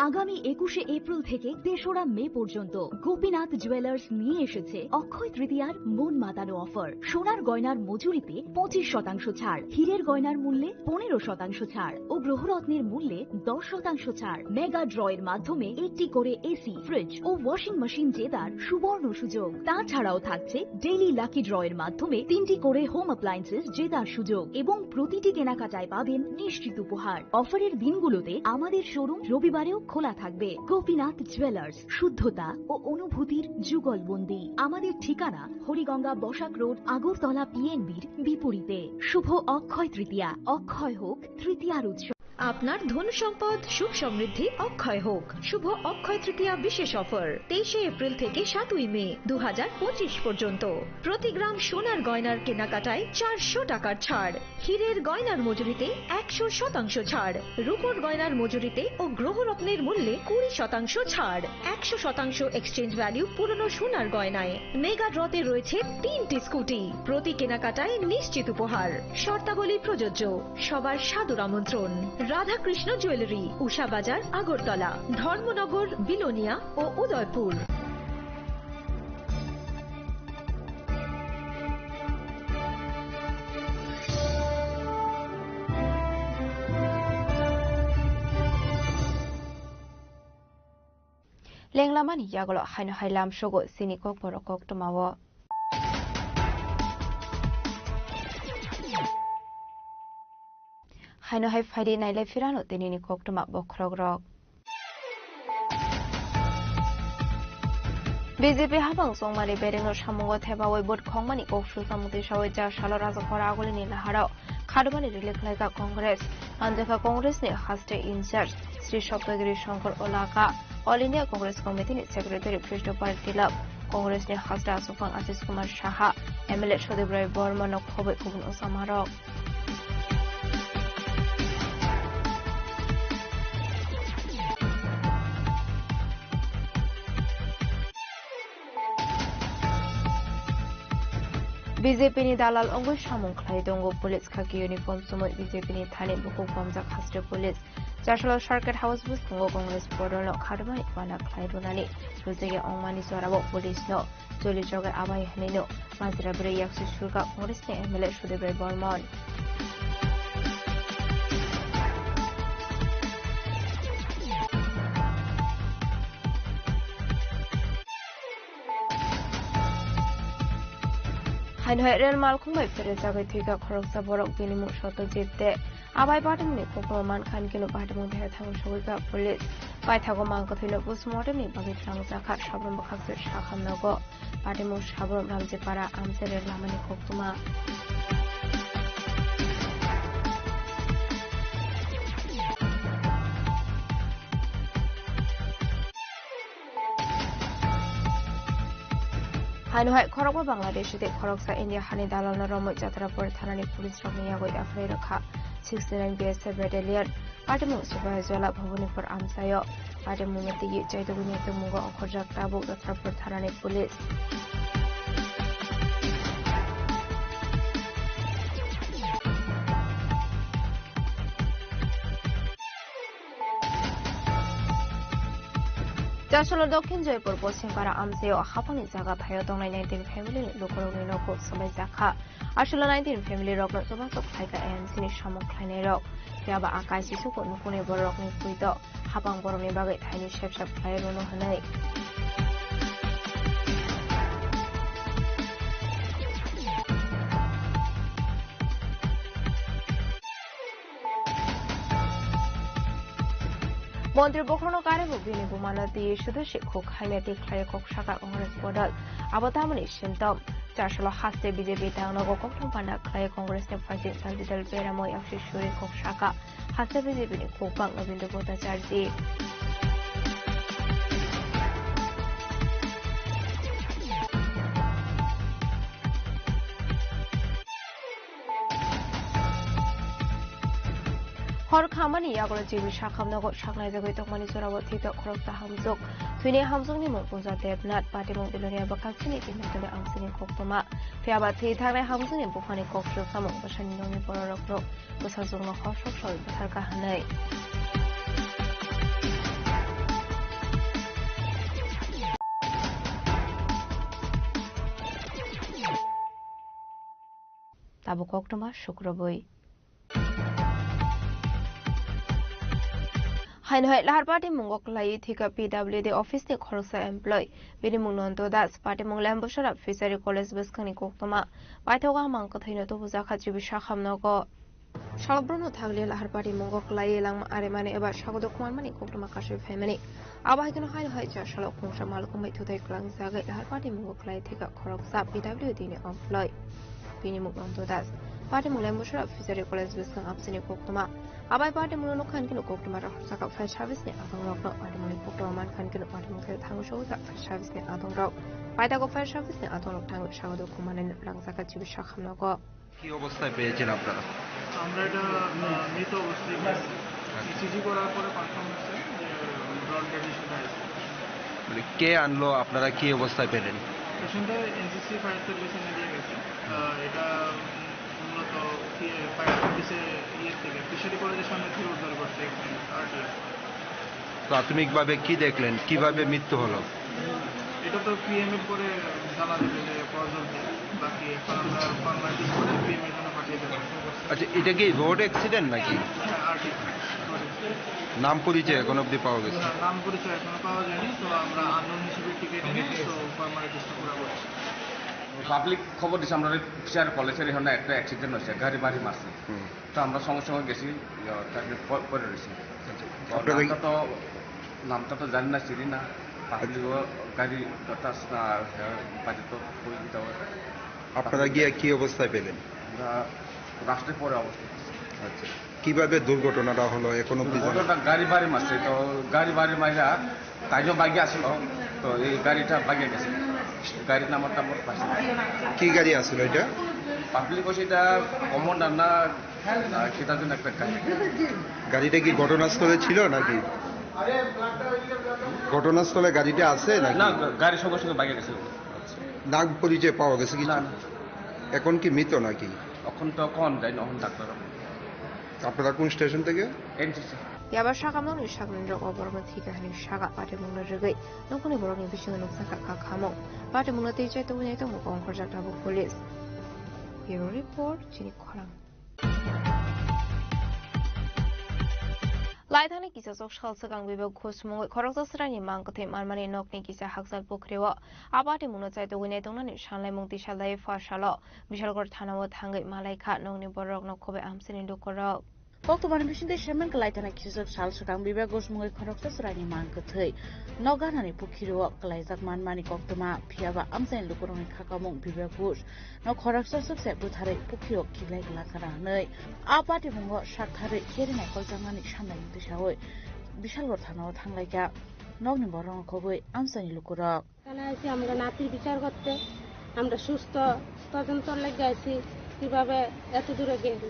S6: আগামী 21শে এপ্রিল থেকে 3রা মে পর্যন্ত গোপীনাথ জুয়েলার্স নিয়ে এসেছে অক্ষয় তৃতীয়ার মন মাতানো অফার। সোনার গয়নার মজুরিতে 25% ছাড়, হীরের গয়নার মূল্যে 15% ছাড় ও গ্রহরত্নের মূল্যে 10% ছাড়। মেগা ড্রয়ের মাধ্যমে 1টি করে এসি, ফ্রিজ ও ওয়াশিং মেশিন জেতার সুবর্ণ সুযোগ। তাছাড়াও থাকছে ডেইলি লাকি ড্রয়ের মাধ্যমে 3টি করে হোম অ্যাপ্লায়েন্সেস জেতার সুযোগ এবং প্রতিটি কেনাকাটায় পাবেন নিশ্চিত উপহার। অফারের দিনগুলোতে আমাদের শোরুম রবিবারেও খোলা থাকবে। গোপীনাথ জুয়েলার্স, শুদ্ধতা ও অনুভূতির যুগলবন্দি। আমাদের ঠিকানা হরিগঙ্গা বসাক রোড, আগরতলা PNB'র বিপরীতে। শুভ অক্ষয় তৃতীয়া, অক্ষয় হোক তৃতীয়ার উৎসব।
S8: আপনার ধন সম্পদ সুখ সমৃদ্ধি অক্ষয় হোক। শুভ অক্ষয় তৃতীয়া বিশেষ অফার 23 এপ্রিল থেকে 7 মে 2025 পর্যন্ত। প্রতি গ্রাম সোনার গয়নার কেনাকাটায় 400 টাকার ছাড়, হীরের গয়নার মজুরিতে 100% ছাড়, রূপোর গয়নার মজুরিতে ও গ্রহরত্নের মূল্যে 20% ছাড়, 100% এক্সচেঞ্জ ভ্যালু পুরনো সোনার গয়নায়। মেগা ড্রতে রয়েছে 3টি স্কুটি, প্রতি কেনাকাটায় নিশ্চিত উপহার। শর্তাবলী প্রযোজ্য। সবার সাদর আমন্ত্রণ। রাধাকৃষ্ণ জুয়েলারি, উষা বাজার, আগরতলা, ধর্মনগর, বিলোনিয়া ও উদয়পুর।
S9: লেংলামানি ইয়াগলো হাইনো হাইলাম সগো সিনি কক বড় কক টমাও হাইনো হাই ফাইডি নাইলাই ফিরানো তিনিনি কক টমা বখরগ রক বিজেপি হাবাং সংমারি বেরেনো সামঙ্গ থেবাওই বোট খংমানি ককসু সামুতি সাওই যা সালো রাজখরা আগলিনি লাহারাও খাদমানি রিলিখ লাইকা কংগ্রেস আঞ্জাকা কংগ্রেসনি হাস্টে ইনচার্জ শ্রী সপ্তগিরি শঙ্কর ওলাকা অল ইন্ডিয়া কংগ্রেস কমিটিनि सेक्रेटारि कृष्णपाल तिलक কংগ্রেসनि हास्टा सुफां आशिष कुमार साहा एमएलए सदेब राय बर्मन खबै गुबुन समारोह বিজেপিनि दालाल अंगुइ सामुं ख्लाय दंगो पुलिस खाकी यूनिफर्म समय বিজেপিनि थाने बुकुक बमजाक हास्टे पुलिस जाशल सार्किट हाउस बुस्थुंगो कांग्रेस बदलनो खादमानि बाना ख्लायदुनानि रुजेगे अंमानि जराबो पुलिसनो जलि जगे आबाय हनेनो माजिरा ब्रै याक्सु सुरगा कांग्रेसनि एमएलए सुदेब राय बर्मन हाइनहाय रेल मालखुंबाय फेरे जाबाय थैगा खरगसा बरक बिनिमु सतजिबते आबाय बादमनि कक्रमा मान किलो बादमु देहा थांग सगैगा पुलिस बायथागो मांगथैनो पोस्टमर्टमनि बागै थांजाखा साब्रम बखासो साखामनागो बादमु साब्रम रामजेपारा आमसे रेल लामानि कक्रमा हाइनहाय खरगबा बांलादेश दे खरगसा इंडिया हानि दालालना रमै जात्रापुर थानानि पुलिस रगनि यागै आफराय रखा 69 BSF बेटालियन पाटमु सुबायजला भवनिफोर आमसायो पाटमु मति जयदगुनि तमुगो अखरजाक ताबु जात्रापुर थानानि पुलिस जाशल दक्षिण जयपुर पश्चिमपारा आमसेयो हाफांनि जागा फायो दंनाय 19 फेमिलिनि लोकरगनि न'खौ सबाय जाखा आसुला 19 फेमिलि रगनो जबासक फायगा एएनसीनि सामुं ख्लायनाय रग जाबा आकाय सिसुखौ नुखुनि बरकनि फुइद हाफां बरनि बागै थाइनि सेबसाब ख्लायरोनो हनै মন্ত্রী বখরনো কারেবো বিনি বুমানা দিয়ে সদস্য খুক হাইমেতি খ্লায় কক শাখা কংগ্রেস বদল আবতামনি সিমতম চারশল হাস্তে বিজেপি তাংনগো কক্টম পান্ডা খ্লায় কংগ্রেসনি ফাইসি সালবিদাল বেরাময় একশি সুরি কক শাখা হাস্তে বিজেপিনি খুকবাং নবীন্দ্র ভট্টাচার্যি हर खामानि यागलो जिबि साखामनगो साखनाय जगै तकमानि जराबो थैतो खरगता हामजुक थुइनि हामजुकनि मुंपुजा देबनाथ पाटिमुं बिलोनिया बाखासिनि दिनतले आमसिनि खक्तमा फियाबा थै थानाय हामजुकनि बुफानि कक्सु सामुं बसानि ननि बररकनो बसाजुगनो खसक सय बथारका हानै ताबु कक्तमा शुक्रबई हाइनहाय लाहार पार्टी मुंगो क्लाइ थिका पीडब्ल्यूडी ऑफिस नि खरसा एमप्लॉय बिनि मुंगनतो दास पार्टी मुंग लैम्बसरा फिसारी कॉलेज बसखानि कोक्तमा बायथौगा मांग थैनो तो बुजाखा जिबि साखामनगो सालब्रनो थागले लाहार पार्टी मुंगो क्लाइ लांग आरे माने एबा सागदो कुमान माने कोक्तमा कासे फेमिनि आबाहिकनो हाइनहाय जा साल खुंसा मालकुमै थुथाय क्लांग जागे लाहार पार्टी मुंगो क्लाइ थिका खरसा पीडब्ल्यूडी नि एमप्लॉय बिनि मुंगनतो दास party mulai musyara fisari college bisang absini koktoma abai party mulai kan kino koktoma ra saka fire service ni abang rok no party mulai koktoma man kan kino party mulai thangu show ta fire service ni abang rok paida ko fire service ni abang rok thangu shagado kumanen lang saka chibi shakhamna ko
S5: কি অবস্থায় পেয়েছেন আপনারা?
S15: আমরা এটা মৃত অবস্থায় ইসিজি করার পরে কনফার্ম হচ্ছে যে ব্রড ডেড হিসেবে আছে।
S5: মানে কে আনলো, আপনারা কি অবস্থায় পেলেন?
S15: পেশেন্টটা এনসিসি ফায়ার সার্ভিসে নিয়ে গেছে। এটা মূলত ফায়ার সার্ভিসে থেকে ফিশারি কলেজের সামনে থেকে উদ্ধার করছে আরটিএফ।
S5: প্রাথমিকভাবে কি দেখলেন, কিভাবে মৃত্যু হলো?
S15: এটা তো পিএমএর পরে জানা যাবে যে কজন, বাকি এখন আমরা ফর্মালিটিস করে পিএমএর জন্য পাঠিয়ে দেবো।
S5: আচ্ছা, এটা কি রোড অ্যাক্সিডেন্ট নাকি? নাম পরিচয় এখন অব্দি পাওয়া গেছে?
S15: নাম পরিচয় এখনো পাওয়া যায়নি, তো আমরা আননোন হিসেবে টিকিট নিয়ে তো ফর্মালিটিসটা পুরো করছি।
S16: পাবলিক খবর দিচ্ছে আমরা ফিশার কলেজের এখানে একটা অ্যাক্সিডেন্ট হয়েছে, গাড়ি বাড়ি মারছে। তো আমরা সঙ্গে সঙ্গে গেছি, তাকে করে রয়েছি। নামটা তো জানি না, চিনি না। গাড়ি বাজে তো
S5: আপনারা গিয়ে কি অবস্থায় পেলেন?
S16: রাস্তায় পরে অবস্থা।
S5: আচ্ছা, কিভাবে দুর্ঘটনাটা হলো এখন অব্দি?
S16: দুর্ঘটনা গাড়ি বাড়ি মারছে, তো গাড়ি বাড়ি মাইরা তাইজও বাগি আসলো, তো এই গাড়িটা বাগিয়ে গেছে। গাড়ির নাম্বারটা আমার পাশে।
S5: কি গাড়ি আসলো এটা?
S16: পাবলিক বসে এটা কমন্ডার না সেটার জন্য একটা গাড়ি।
S5: গাড়িটা কি ঘটনাস্থলে ছিল নাকি? ঘটনাস্থলে গাড়িটা আছে নাকি?
S16: না, গাড়ি সঙ্গে সঙ্গে বাগিয়ে গেছে।
S5: নাম পরিচয় পাওয়া গেছে কি? এখন কি মৃত নাকি?
S16: এখন তো কখন যাই না, ডাক্তার।
S5: আপনারা কোন স্টেশন থেকে?
S16: NCC.
S9: 야바 샤감노니 샤감는적 어버러면 티가하니 샤가 바데 묵나 르그이 노코니 버럭니 비시는 녹사가 카카모 바데 묵나 티제 또분에 또 무거운 걸작 다부 폴리스 비로 리포트 지니코랑 라이탄의 기사 속 셜스강 위벽 고스몽의 거럭서스라니 마음껏해 말만의 넉니 기사 학살 포크레와 아바데 묵나 짜이도 위네 동나니 샬라이 몽티 샬라이 파샬러 미샬걸 타나와 당의 말라이카 넉니 버럭 너코베 암스니 도코럭
S10: Boktoman bisinde shemen kalaitana kisok sal sakang bibe gosmungoi khoroksa surani mang kathei noganani pukhiro kalaijak manmani koktoma phiaba amsain lukuroni khakamung bibe gus no khoroksa sukse buthare pukhiro khilai glakara nei apati mungo sakthare kerinai koljangani samnai disawoi bishalgor thanao thanglaiga nogni borong khoboi amsain lukurok
S2: এখানে আছি আমরা নাতির বিচার করতে, আমরা সুস্থ তদন্তর লেগে আছি কিভাবে এত দূরে গেল।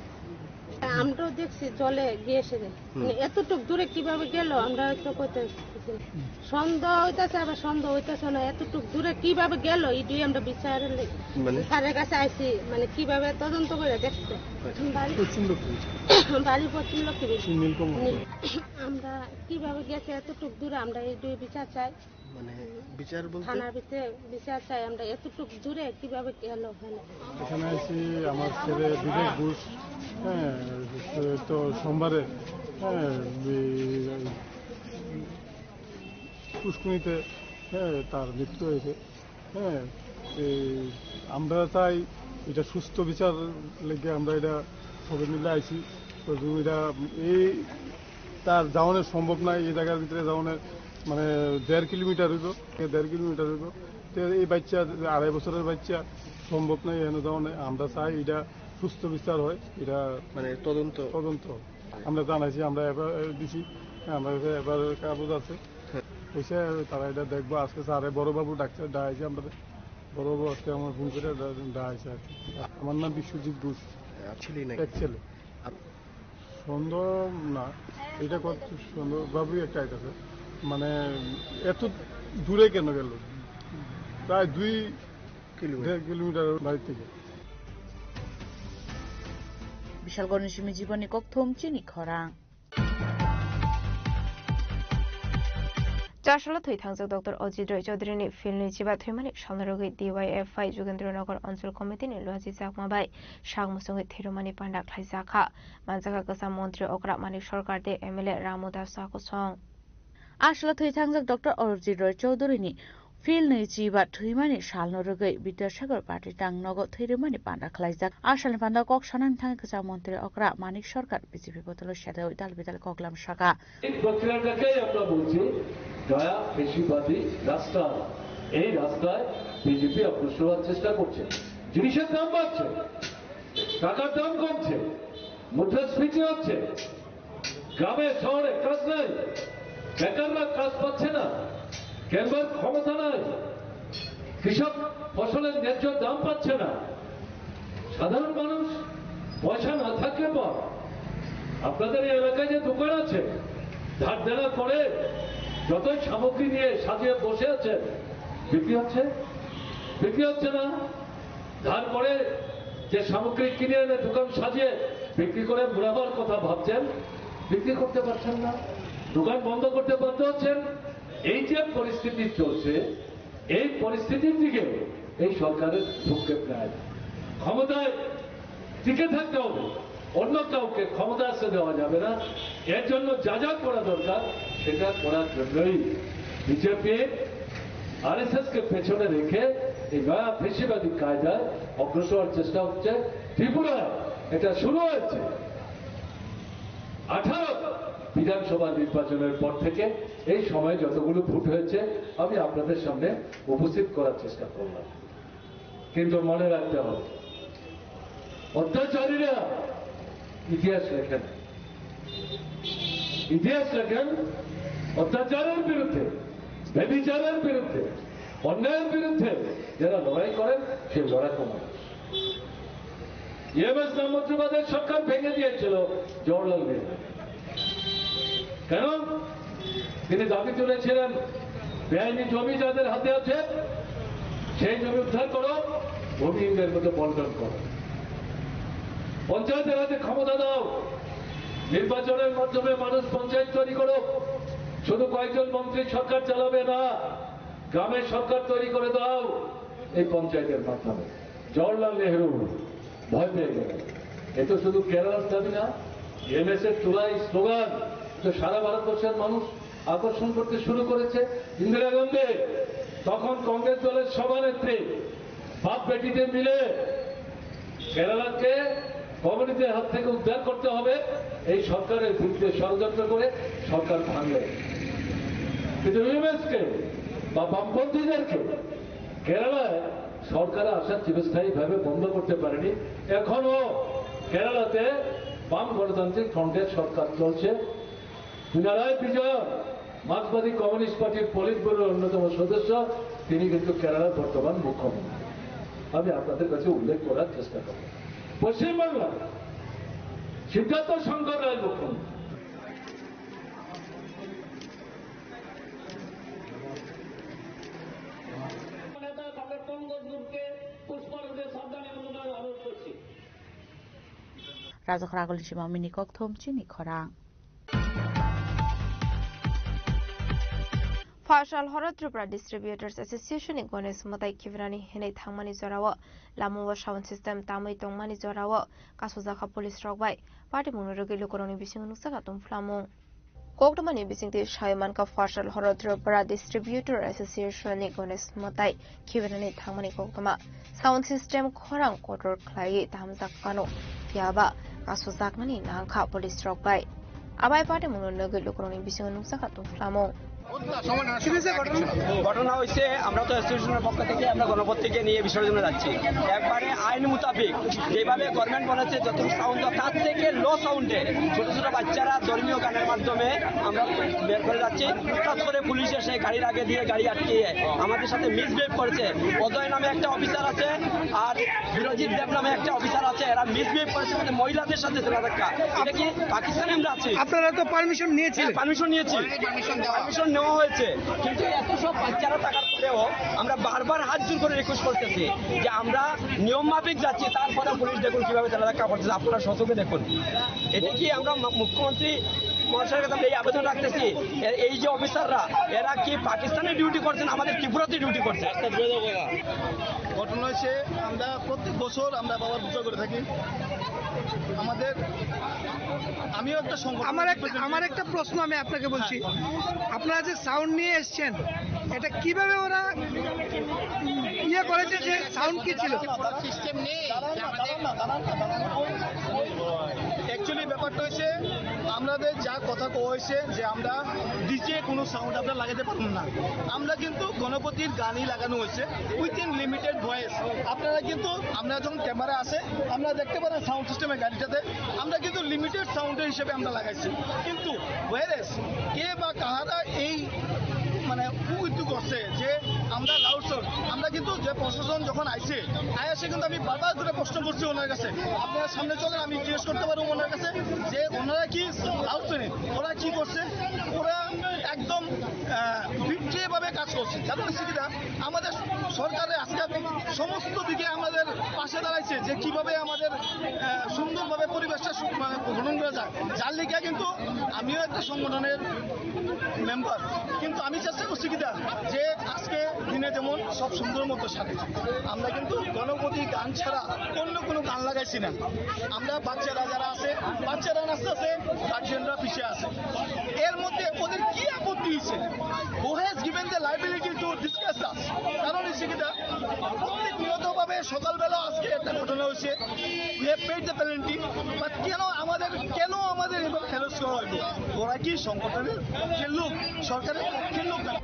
S2: আমরাও দেখছি জলে গিয়েছে, মানে এতটুক দূরে কিভাবে গেল আমরা একটু করতে সন্দেহ হইতেছে, আবার সন্দেহ হইতেছে না এতটুক দূরে কিভাবে গেল এটাই আমরা বিচারের স্যারের কাছে আইছি, মানে কিভাবে তদন্ত করে দেখতে। বাড়ি পশ্চিম লক্ষ্মী, আমরা কিভাবে গেছে এতটুক দূরে আমরা এই বিচার চাই,
S20: মানে বিচার বলতে
S2: থানার ভিতরে বিচার চাই আমরা এতটুক দূরে কিভাবে গেল।
S12: এখানে আছি আমার ছেলে বিবেক ঘোষ, হ্যাঁ, তো সোমবারে পুষ্কুনিতে তার মৃত্যু হয়েছে। হ্যাঁ, আমরা চাই এটা সুস্থ বিচার লেগে আমরা এটা সবাই মিলে আইছি। তো এটা এই তার যাওয়ানোর সম্ভব নয়, এই জায়গার ভিতরে যাওয়ানোর মানে 1.5 কিলোমিটার হইব, 1.5 কিলোমিটার হইব। তো এই বাচ্চা 2.5 বছরের বাচ্চা সম্ভব নয় এনে যাওয়া। আমরা চাই এটা সুস্থ বিচার হয়, এটা
S20: মানে তদন্ত
S12: আমরা জানাইছি, আমরা এবার দিছি, আমরা এবার কাগজ আছে হয়েছে, তারা এটা দেখবো। আজকে স্যারে বড়বাবু ডাক্তার ডাইছে, আমরা বড়বাবু আজকে আমার ফোন করে ডাইছে আর কি। আমার নাম বিশ্বজিৎ ঘোষ, এক ছেলে। সন্দেহ না, এটা কত সুন্দরভাবেই একটা আছে, মানে এত দূরে কেন গেল, প্রায় 2 কিলোমিটার বাড়ি থেকে।
S10: বিশাল গণেশমী জীবনী ককথম চিনি খরাং
S9: চারশালা থৈ থাংজক ডক্টর অজিত রয় চৌধুরীনি ফিল্ডनि जिबा थैमानि सामनारोगै DYFI जुगेन्द्रनगर अञ्चल कमिटिनि लुवाजि जाकमाबाय सागमुसुङै थेरुमानि पान्डा ख्लाइजाखा मानजागा गोसा मन्त्री अग्रा मानिक सरकार दे MLA रामदास साकुसं
S10: आशला थै थांजक डक्टर अजित रय चौधुरीनि फिल्डनि जिबा थैमानि सालनरोगै विद्यासागर पार्टी टांगनगो थैरुमानि पान्डा ख्लाइजाक आशलनि पान्डा कक सनान थांग गोसा मन्त्री अग्रा मानिक सरकार BJP बदल साथै दाल बिदाल कगलाम शाखा
S13: এই প্রক্রিয়াটাকেই আমরা বলছি দয়া বেশিবাদী রাস্তা। এই রাস্তায় বিজেপি অগ্রসর হওয়ার চেষ্টা করছে, জিনিসের দাম বাড়ছে, টাকার দাম কমছে, মুদ্রাস্ফীতি হচ্ছে, গ্রামে শহরে কাজ নাই, বেকাররা কাজ পাচ্ছে না, কেনবার ক্ষমতা নাই, কৃষক ফসলের ন্যায্য দাম পাচ্ছে না, সাধারণ মানুষ পয়সা না থাকলে পর আপনাদের এই এলাকায় যে দোকান আছে ধার দেওয়ার পরে যতই সামগ্রী নিয়ে সাজিয়ে বসে আছেন বিক্রি হচ্ছে না। ধার করে যে সামগ্রী কিনে এনে দোকান সাজিয়ে বিক্রি করে মুড়াবার কথা ভাবছেন, বিক্রি করতে পারছেন না, দোকান বন্ধ করতে বাধ্য হচ্ছেন। এই যে পরিস্থিতি চলছে, এই পরিস্থিতির দিকে এই সরকারের ভ্রুক্ষেপ নাই। ক্ষমতায় টিকে থাকতে হবে, অন্য কাউকে ক্ষমতা আসতে দেওয়া যাবে না। এর জন্য যা যা করা দরকার সেটা করার জন্যই বিজেপি RSS কে পেছনে রেখে এই নয়া ফেসিবাদী কায়দায় অগ্রসর হওয়ার চেষ্টা হচ্ছে। ত্রিপুরায় এটা শুরু হয়েছে 18 বিধানসভা নির্বাচনের পর থেকে। এই সময়ে যতগুলো ভোট হয়েছে আমি আপনাদের সামনে উপস্থিত করার চেষ্টা করলাম, কিন্তু মনে রাখতে হবে অত্যাচারীরা ইতিহাস লেখেন অত্যাচারের বিরুদ্ধে, ব্যভিচারের বিরুদ্ধে, অন্যায়ের বিরুদ্ধে যারা লড়াই করেন সেই লড়াকু মানুষ। EMS নামন্ত্রীবাদের সরকার ভেঙে দিয়েছিল জওহরলাল নেহরু। কেন? তিনি দাবি তুলেছিলেন বেআইনি জমি যাদের হাতে আছে সেই জমি উদ্ধার করো, ভূমিহীনদের মধ্যে বন্টন করো, পঞ্চায়েতের হাতে ক্ষমতা দাও, নির্বাচনের মাধ্যমে মানুষ পঞ্চায়েত তৈরি করো, শুধু কয়েকজন মন্ত্রী সরকার চালাবে না, গ্রামের সরকার তৈরি করে দাও এই পঞ্চায়েতের মাধ্যমে। জওহরলাল নেহরু ভয় পেয়ে গেলেন। এ তো শুধু কেরালার দাবি না, EMS এর তোলাই স্লোগান তো সারা ভারতবর্ষের মানুষ আকর্ষণ করতে শুরু করেছে। ইন্দিরা গান্ধী তখন কংগ্রেস দলের সভানেত্রী বাপ বেটিতে মিলে কেরালাকে কমিউনিটির হাত থেকে উদ্ধার করতে হবে এই সরকারের বিরুদ্ধে ষড়যন্ত্র করে সরকার ভাঙে। কিন্তু EMS কে বা বামপন্থীদেরকে কেরালায় সরকার আসার চিরস্থায়ীভাবে বন্ধ করতে পারেনি। এখনো কেরালাতে বাম গণতান্ত্রিক ফ্রন্টের সরকার চলছে। পিনারাই বিজয়ন মার্ক্সবাদী কমিউনিস্ট পার্টির পলিট ব্যুরোর অন্যতম সদস্য, তিনি কিন্তু কেরালার বর্তমান মুখ্যমন্ত্রী। আমি আপনাদের কাছে উল্লেখ করার চেষ্টা করব, পশ্চিমবাংলা সিদ্ধার্থ শঙ্কর রায় মুখ্যমন্ত্রী।
S10: Razok Ragol Shima Mini Kokthom Chini Khorang.
S9: Fashal Horror Tripura Distributors Association in Gones Matai Kivrani Hene Thamani Zorawa, Lamuwa Sound System Tamai Tongmani Zorawa, Kasuzaka Police Rock by Party Munurugi Lukoroni Bising Nusakatum Flamo. Koktomani Bising the Shaimanka Fashal Horror Tripura Distributor Association in Gones Matai Kivrani Thamani Koktoma, Sound System Korang Kotor Klai Tamzakano, Yaba, Kasuzakmani Nanka Police Rock by Abai Party Munurugi Lukoroni Bising Nusakatum Flamo.
S11: ঘটনা হয়েছে, আমরা তো অ্যাসোসিয়েশনের পক্ষ থেকে আমরা গণপত্রিকে নিয়ে বিসর্জনে যাচ্ছি। একবারে আইন মোতাবেক যেভাবে গভর্নমেন্ট বলেছে যতটুকু সাউন্ড তার থেকে লো সাউন্ডে ছোট ছোট বাচ্চারা ধর্মীয় গানের মাধ্যমে আমরা বের করে যাচ্ছি। হঠাৎ করে পুলিশ এসে গাড়ির আগে দিয়ে গাড়ি আটকিয়ে আমাদের সাথে মিসবিহেভ করেছে। অজয় নামে একটা অফিসার আছে আর বিরজিৎ দেব নামে একটা অফিসার আছে, এরা মিসবিহেভ করেছে মহিলাদের সাথে। দেখা এটা কি পাকিস্তানে আমরা আছি? আপনারা তো পারমিশন নিয়েছেন? পারমিশন নিয়েছি, পারমিশন নেওয়া হয়েছে, কিন্তু এত সব বাচ্চারা থাকার পরেও আমরা বারবার হাত জোর করে রিকোয়েস্ট করতেছি যে আমরা নিয়ম মাফিক যাচ্ছি। তারপরে পুলিশ দেখুন কিভাবে তারা দেখা করতেছে, আপনারা সচকে দেখুন। এটা কি আমরা মুখ্যমন্ত্রী মহাশয়ের কাছে এই আবেদন রাখতেছি, এই যে অফিসাররা এরা কি পাকিস্তানে ডিউটি করছেন, আমাদের ত্রিপুরাতে ডিউটি করছে।
S14: ঘটনা হয়েছে, আমরা প্রত্যেক বছর আমরা বাবার পূজা করে থাকি। আমাদের আমিও একটা সংগঠন, আমার একটা প্রশ্ন আমি আপনাকে বলছি, আপনারা যে সাউন্ড নিয়ে এসছেন
S17: এটা কিভাবে ওরা ইয়ে করেছে, যে সাউন্ড কি ছিল?
S14: অ্যাকচুয়ালি ব্যাপারটা হয়েছে আমাদের যা কথা কওয়া হয়েছে যে আমরা ডিজে কোনো সাউন্ড আমরা লাগাতে পারবো না। আমরা কিন্তু গণপতির গানই লাগানো হয়েছে উইথিন লিমিটেড ভয়েস। আপনারা কিন্তু আমরা যখন ক্যামেরা আসে আমরা দেখতে পারেন সাউন্ড সিস্টেমের গাড়িটাতে আমরা কিন্তু লিমিটেড সাউন্ডের হিসেবে আমরা লাগাইছি। কিন্তু ওয়ারেস কে বা কাহারা এই মানে উদ্যোগ করছে যে আমরা লাউড সাউন্ড, আমরা কিন্তু যে প্রশাসন যখন আইছে আয়াসে কিন্তু আমি বারবার করে প্রশ্ন করছি ওনার কাছে, আপনারা সামনে চলেন আমি জিজ্ঞেস করতে পারবো ওনার কাছে যে ওনারা কি লাউড সাউন্ড ওরা কি করছে। ওরা একদম বিচ্ছিন্নভাবে কাজ করছে। কারণ সেটা আমাদের সরকারের আজকে সমস্ত দিকে আমাদের পাশে দাঁড়াইছে যে কিভাবে আমাদের সুন্দরভাবে পরিবেশটা গ্রহণ করা যায়। যার লিগে কিন্তু আমিও একটা সংগঠনের মেম্বার, কিন্তু আমি চেষ্টা করছি কিনা যে আজকে দিনে যেমন সব সুন্দর মতো সাথে আমরা কিন্তু গণপতি গান ছাড়া অন্য কোনো গান লাগাইছি না। আমরা বাচ্চারা যারা আছে বাচ্চারা নাচতেছে, গার্জিয়ানরা পিছিয়ে আছে। এর মধ্যে ওদের কি আপত্তি হয়েছে? Who has given the liability to discuss us? কারণ হচ্ছে কিনা প্রতিনিয়তভাবে সকালবেলা আজকে একটা ঘটনা হয়েছে, we have paid the penalty, but কেন আমাদের এবার হ্যারাস করা হইব? ওরা কি সংগঠনের পক্ষের লোক, সরকারের পক্ষের লোক না?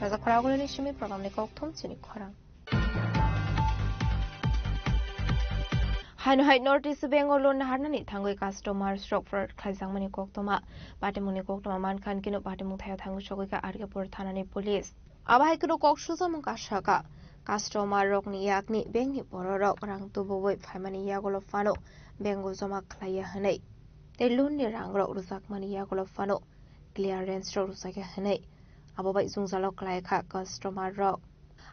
S9: Raza Khoragul ni shimi program ni kokthom chini khorang. Haino hai North East Bengal lon harnani thangoi customer stock for khaisangmani koktoma batemuni koktoma mankhan kino batemung thaya thangu sogoi ka Argapur thanani police abahai kino kokshujamung kashaka customer rokni yakni bengni bororok rang tuboi phaimani yagolo fano bengo joma khlaiya hanai te lunni rangrok rujakmani yagolo fano clearance rok rusake hanai abobai jungjalok khlaikha customer rok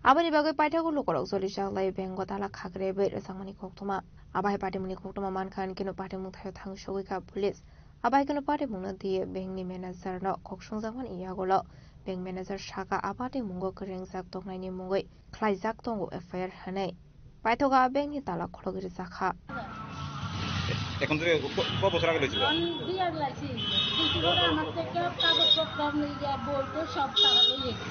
S9: abani bagai paitagulo korok jolijaklai bengo tala khagre bai rajangmani koktoma abai patemuni koktoma mankhan kino patemung thayo thang sogoi ka police abai kino patemung na diye bengni manager no koksungjakmani yagolo bank manager shaka abate mungo krengjak tongnai mungoi khlaijak tongo FIR hanai paitoga bengni tala khulogiri jakha
S19: এখন থেকে কত বছর আগে হয়েছিল?
S2: আমি বিয়ার লাইছি কিন্তু আমার থেকে কাগজপত্র নিয়ে বই তো সব টাকা লইয়ে গেছে।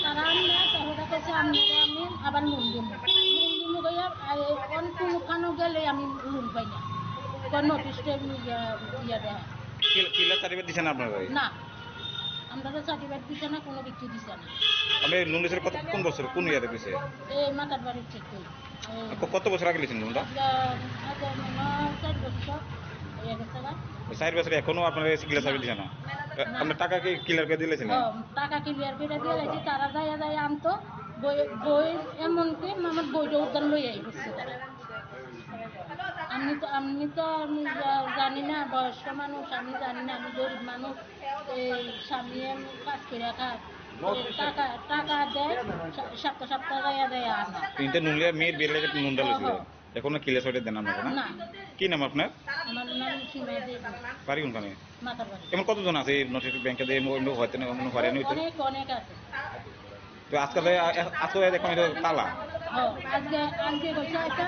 S2: তারা আমি টাকাটা কাছে আমি আবার লোন দিব গিয়া কোন কোনো গেলে আমি লোন পাই না, কোন নোটিশটা ইয়া দেয়
S19: কিলা সার্টিফিকেট দিছেন আপনার ভাই?
S2: না, আমরা তো সার্টিফিকেট দিছে না, কোনো কিছু দিছে না।
S19: আপনি লোন দিয়েছেন কোন বছর কোন ইয়ারে দিয়েছে?
S2: এই মাতার বাড়ির থেকে।
S19: কত বছর আগে লিখেছেন লোনটা? 4 বছর এখনো আপনার ক্লিয়ার সার্ভিস দিছে না? আপনার টাকা কি ক্লিয়ার করে দিয়েছেন?
S2: টাকা ক্লিয়ার করে দিয়েছি, তারা যায় আনতো বই এমনকি আমার বইটা উদ্ধার লই আই বসছে তারা। আমি তো জানি না, বয়স্ক মানুষ আমি জানি না, আমি গরিব মানুষ, এই স্বামী কাজ করে খায় টাকা দেয় সপ্তাহ দেয় আনা।
S19: তিনটে নুনলিয়া মেয়ের বিয়ের লাগে নুনটা লইছিল, এখনো ক্লিয়ার সার্টিফিকেট দেন আপনাকে না? কি নাম আপনার?
S2: আমার নাম সীমা দেবী।
S19: বাড়ি কোনখানে?
S2: মাতার বাড়ি।
S19: এমন কতজন আছে এই নোটিশ ব্যাংকে দিয়ে হয়তো না কোনো হয়রানি হইতো?
S2: অনেক আছে।
S19: তো আজকে এখন এটা তালা
S2: আজকে কইছে আজকে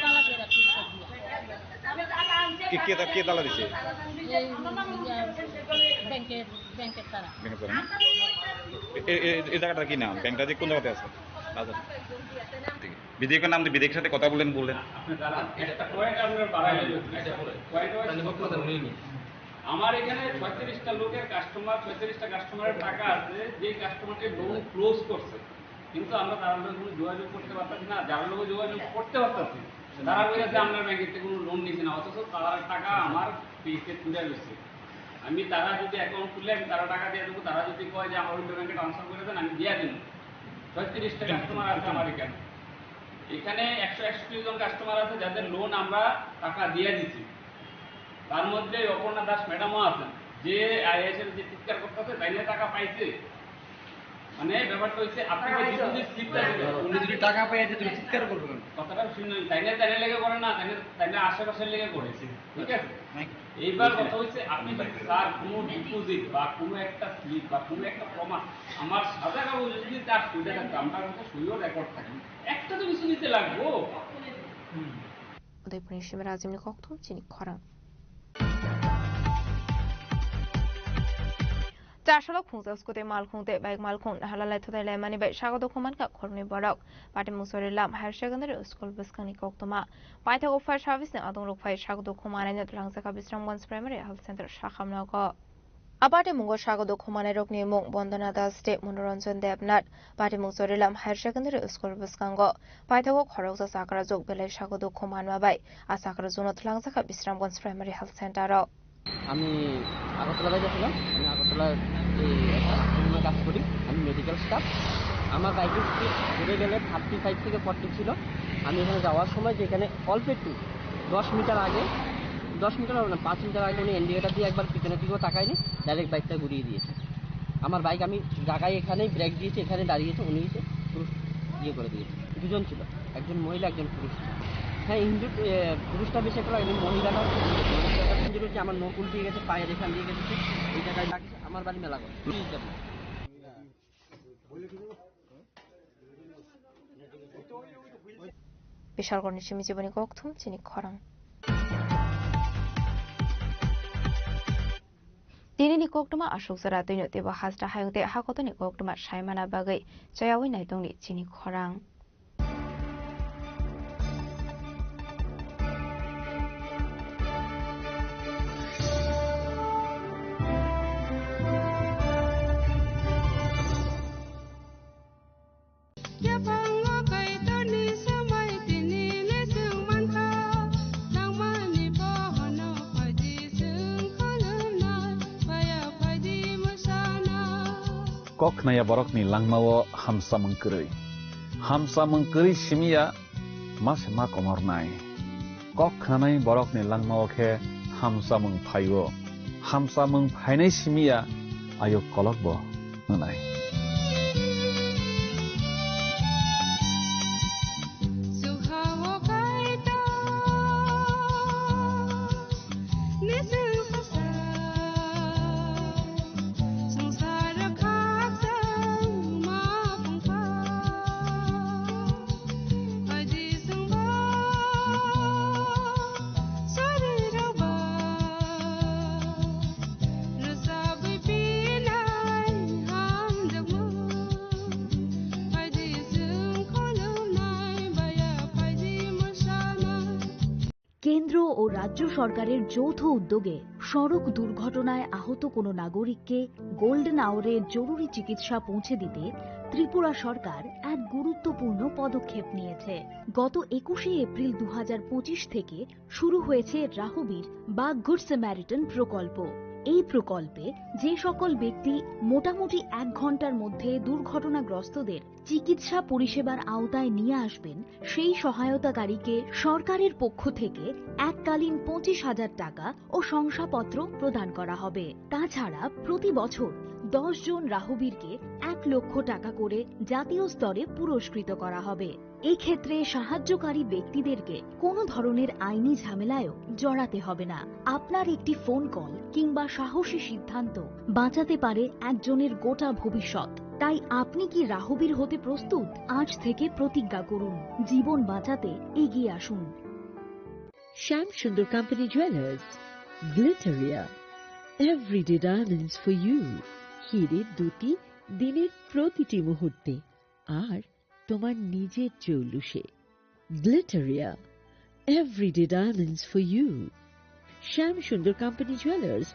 S2: তালা দিয়ে রাখছি।
S19: কে তালা দিছে?
S2: ব্যাংকের তালা।
S19: এই জায়গাটা কি নাম? ব্যাংকটা যে কোন জায়গাতে আছে? বিধায়কের নাম দিয়ে বিধায়কের সাথে কথা বললেন?
S21: আমার এখানে 36টা লোকের কাস্টমার, 36টা কাস্টমারের টাকা আছে, যে কাস্টমারকে লোন ক্লোজ করছে, কিন্তু আমরা তার লোক কোনো যোগাযোগ করতে পারতেছি না। যার লোক যোগাযোগ করতে পারতেছি তারা বলেছে আমরা ব্যাংকের থেকে কোনো লোন নিয়েছি না, অথচ তার টাকা আমার পেতে তুলে গেছে। আমি তারা যদি অ্যাকাউন্ট খুলে আমি তারা টাকা দিয়ে দেবো, তারা যদি কয় যে আমার অন্য ব্যাংকে ট্রান্সফার করে দেন আমি দিয়ে দেবো। 36টা কাস্টমার আছে আমার এখানে 161 জন কাস্টমার আছে যাদের লোন আমরা টাকা দিয়ে দিচ্ছি। তার মধ্যে অপর্ণা দাস ম্যাডামও আছেন, যে আইএসএর যে চিৎকার করতেছে তাই টাকা পাইছে। মানে ব্যাপারটা হচ্ছে আপনাকে ডিপোজিট স্লিপটা দিবেন, উনি যদি টাকা পাইছে তুমি চিৎকার করবেন, কথাটা শুনুন। তাই লেগে করে না, তাই আশেপাশের লেগে করেছে, ঠিক আছে? এইবার কথা হচ্ছে আপনি স্যার কোনো ডিপোজিট বা কোনো একটা স্লিপ বা কোনো একটা প্রমাণ আমার সাদা কাগজে যদি তার সুবিধা থাকতো আমরা কিন্তু সইও রেকর্ড থাকি একটা তো কিছু দিতে লাগবো
S9: 우대분의 심을 아짐니 걱통 지니 커랑 자살로 풍자스코데 말콩데 바이크 말콩 할랄라이토데 레마니 바이 사고도 코만가 코르니 버럭 바데 무소리람 하르샤간데 스쿨 버스카니 걱토마 바이타고 파이 서비스 아동록 파이 사고도 코만에는 랑사가 비스람건 프라이머리 헬스 센터 শাখামনগর আবাদে মুঙ্গ স্বাগত খুমানে রোগ নিমুং বন্দনা দাস দে মনোরঞ্জন দেবনাথ বাদে মুসরিলাম হায়ার সেকেন্ডারি স্কুল বসকাঙ্গ পাইথাগো খরগজা সাকরা যোগ বেলে স্বাগত খুমান মাবাই আসাকরা জুনত লাংসাকা বিশ্রামগঞ্জ প্রাইমারি হেলথ সেন্টারও
S1: আমি আগরতলা যাচ্ছিলাম আমি আগরতলা কাজ করি আমি মেডিকেল স্টাফ আমার বাইকের স্পিড ঘুরে গেলে 35 থেকে 40 ছিল আমি এখানে যাওয়ার সময় যেখানে অল্প একটু 10 মিটার আগে 10 মিটার হবে না 5 মিটার আগে উনি ইন্ডিকেটার দিয়ে একবার পিছনের দিকেও তাকায়নি ডাইরেক্ট বাইকটা ঘুরিয়ে দিয়েছে আমার বাইক আমি জায়গায় এখানেই ব্রেক দিয়েছি এখানে দাঁড়িয়েছে উনি এসে পুরুষ ইয়ে করে দিয়েছে দুজন ছিল একজন মহিলা একজন পুরুষ হ্যাঁ ইঞ্জুর পুরুষটা বেশি একটা লাগে মহিলাটা ইঞ্জুর হচ্ছে আমার নকুল দিয়ে গেছে পায়ের এখান দিয়ে গেছে এই জায়গায় লাগিয়েছে আমার বাড়ি মেলাগড়
S9: বিশালগড় নিশিমি জীবনী 걱통 지니 커랑 दिनैनि कक्टमा अशोक जरा दैनो देव हाजरा हायंते हाकतनि कक्टमा सायमाना बागै जयावै नायदंनि चिनि खरां
S18: kok naya borok ni langmawo hamsa mengkeri simia mas ma komor nai kok khanai borok ni langmawo khe hamsa meng phainai simia ayo kolok bo nai
S6: কেন্দ্র ও রাজ্য সরকারের যৌথ উদ্যোগে সড়ক দুর্ঘটনায় আহত কোনো নাগরিককে গোল্ডেন আওয়ারে জরুরি চিকিৎসা পৌঁছে দিতে ত্রিপুরা সরকার এক গুরুত্বপূর্ণ পদক্ষেপ নিয়েছে। গত 21শে এপ্রিল 2025 থেকে শুরু হয়েছে রাহবীর বা গুড স্যামারিটান প্রকল্প। এই প্রকল্পে যে সকল ব্যক্তি মোটামুটি 1 ঘন্টার মধ্যে দুর্ঘটনাগ্রস্তদের চিকিৎসা পরিষেবার আওতায় নিয়ে আসবেন সেই সহায়তাকারীকে সরকারের পক্ষ থেকে এককালীন 25,000 টাকা ও শংসাপত্র প্রদান করা হবে। তাছাড়া প্রতি বছর 10 জন রাহবীরকে 1 লক্ষ টাকা করে জাতীয় স্তরে পুরস্কৃত করা হবে। এক্ষেত্রে সাহায্যকারী ব্যক্তিদেরকে কোনো ধরনের আইনি ঝামেলায়ও জড়াতে হবে না। আপনার একটি ফোন কল কিংবা সাহসী সিদ্ধান্ত বাঁচাতে পারে একজনের গোটা ভবিষ্যৎ। তাই আপনি কি রাহবীর হতে প্রস্তুত? আজ থেকে প্রতিজ্ঞা করুন, জীবন বাঁচাতে এগিয়ে আসুন।
S22: Shyam Sundar company jewellers, Glitteria, everyday diamonds for you. হিরের দুটি দিনের প্রতিটি মুহূর্তে আর তোমার নিজের জৌলুসে। Glitteria, everyday diamonds for you. Shyam Sundar company jewellers.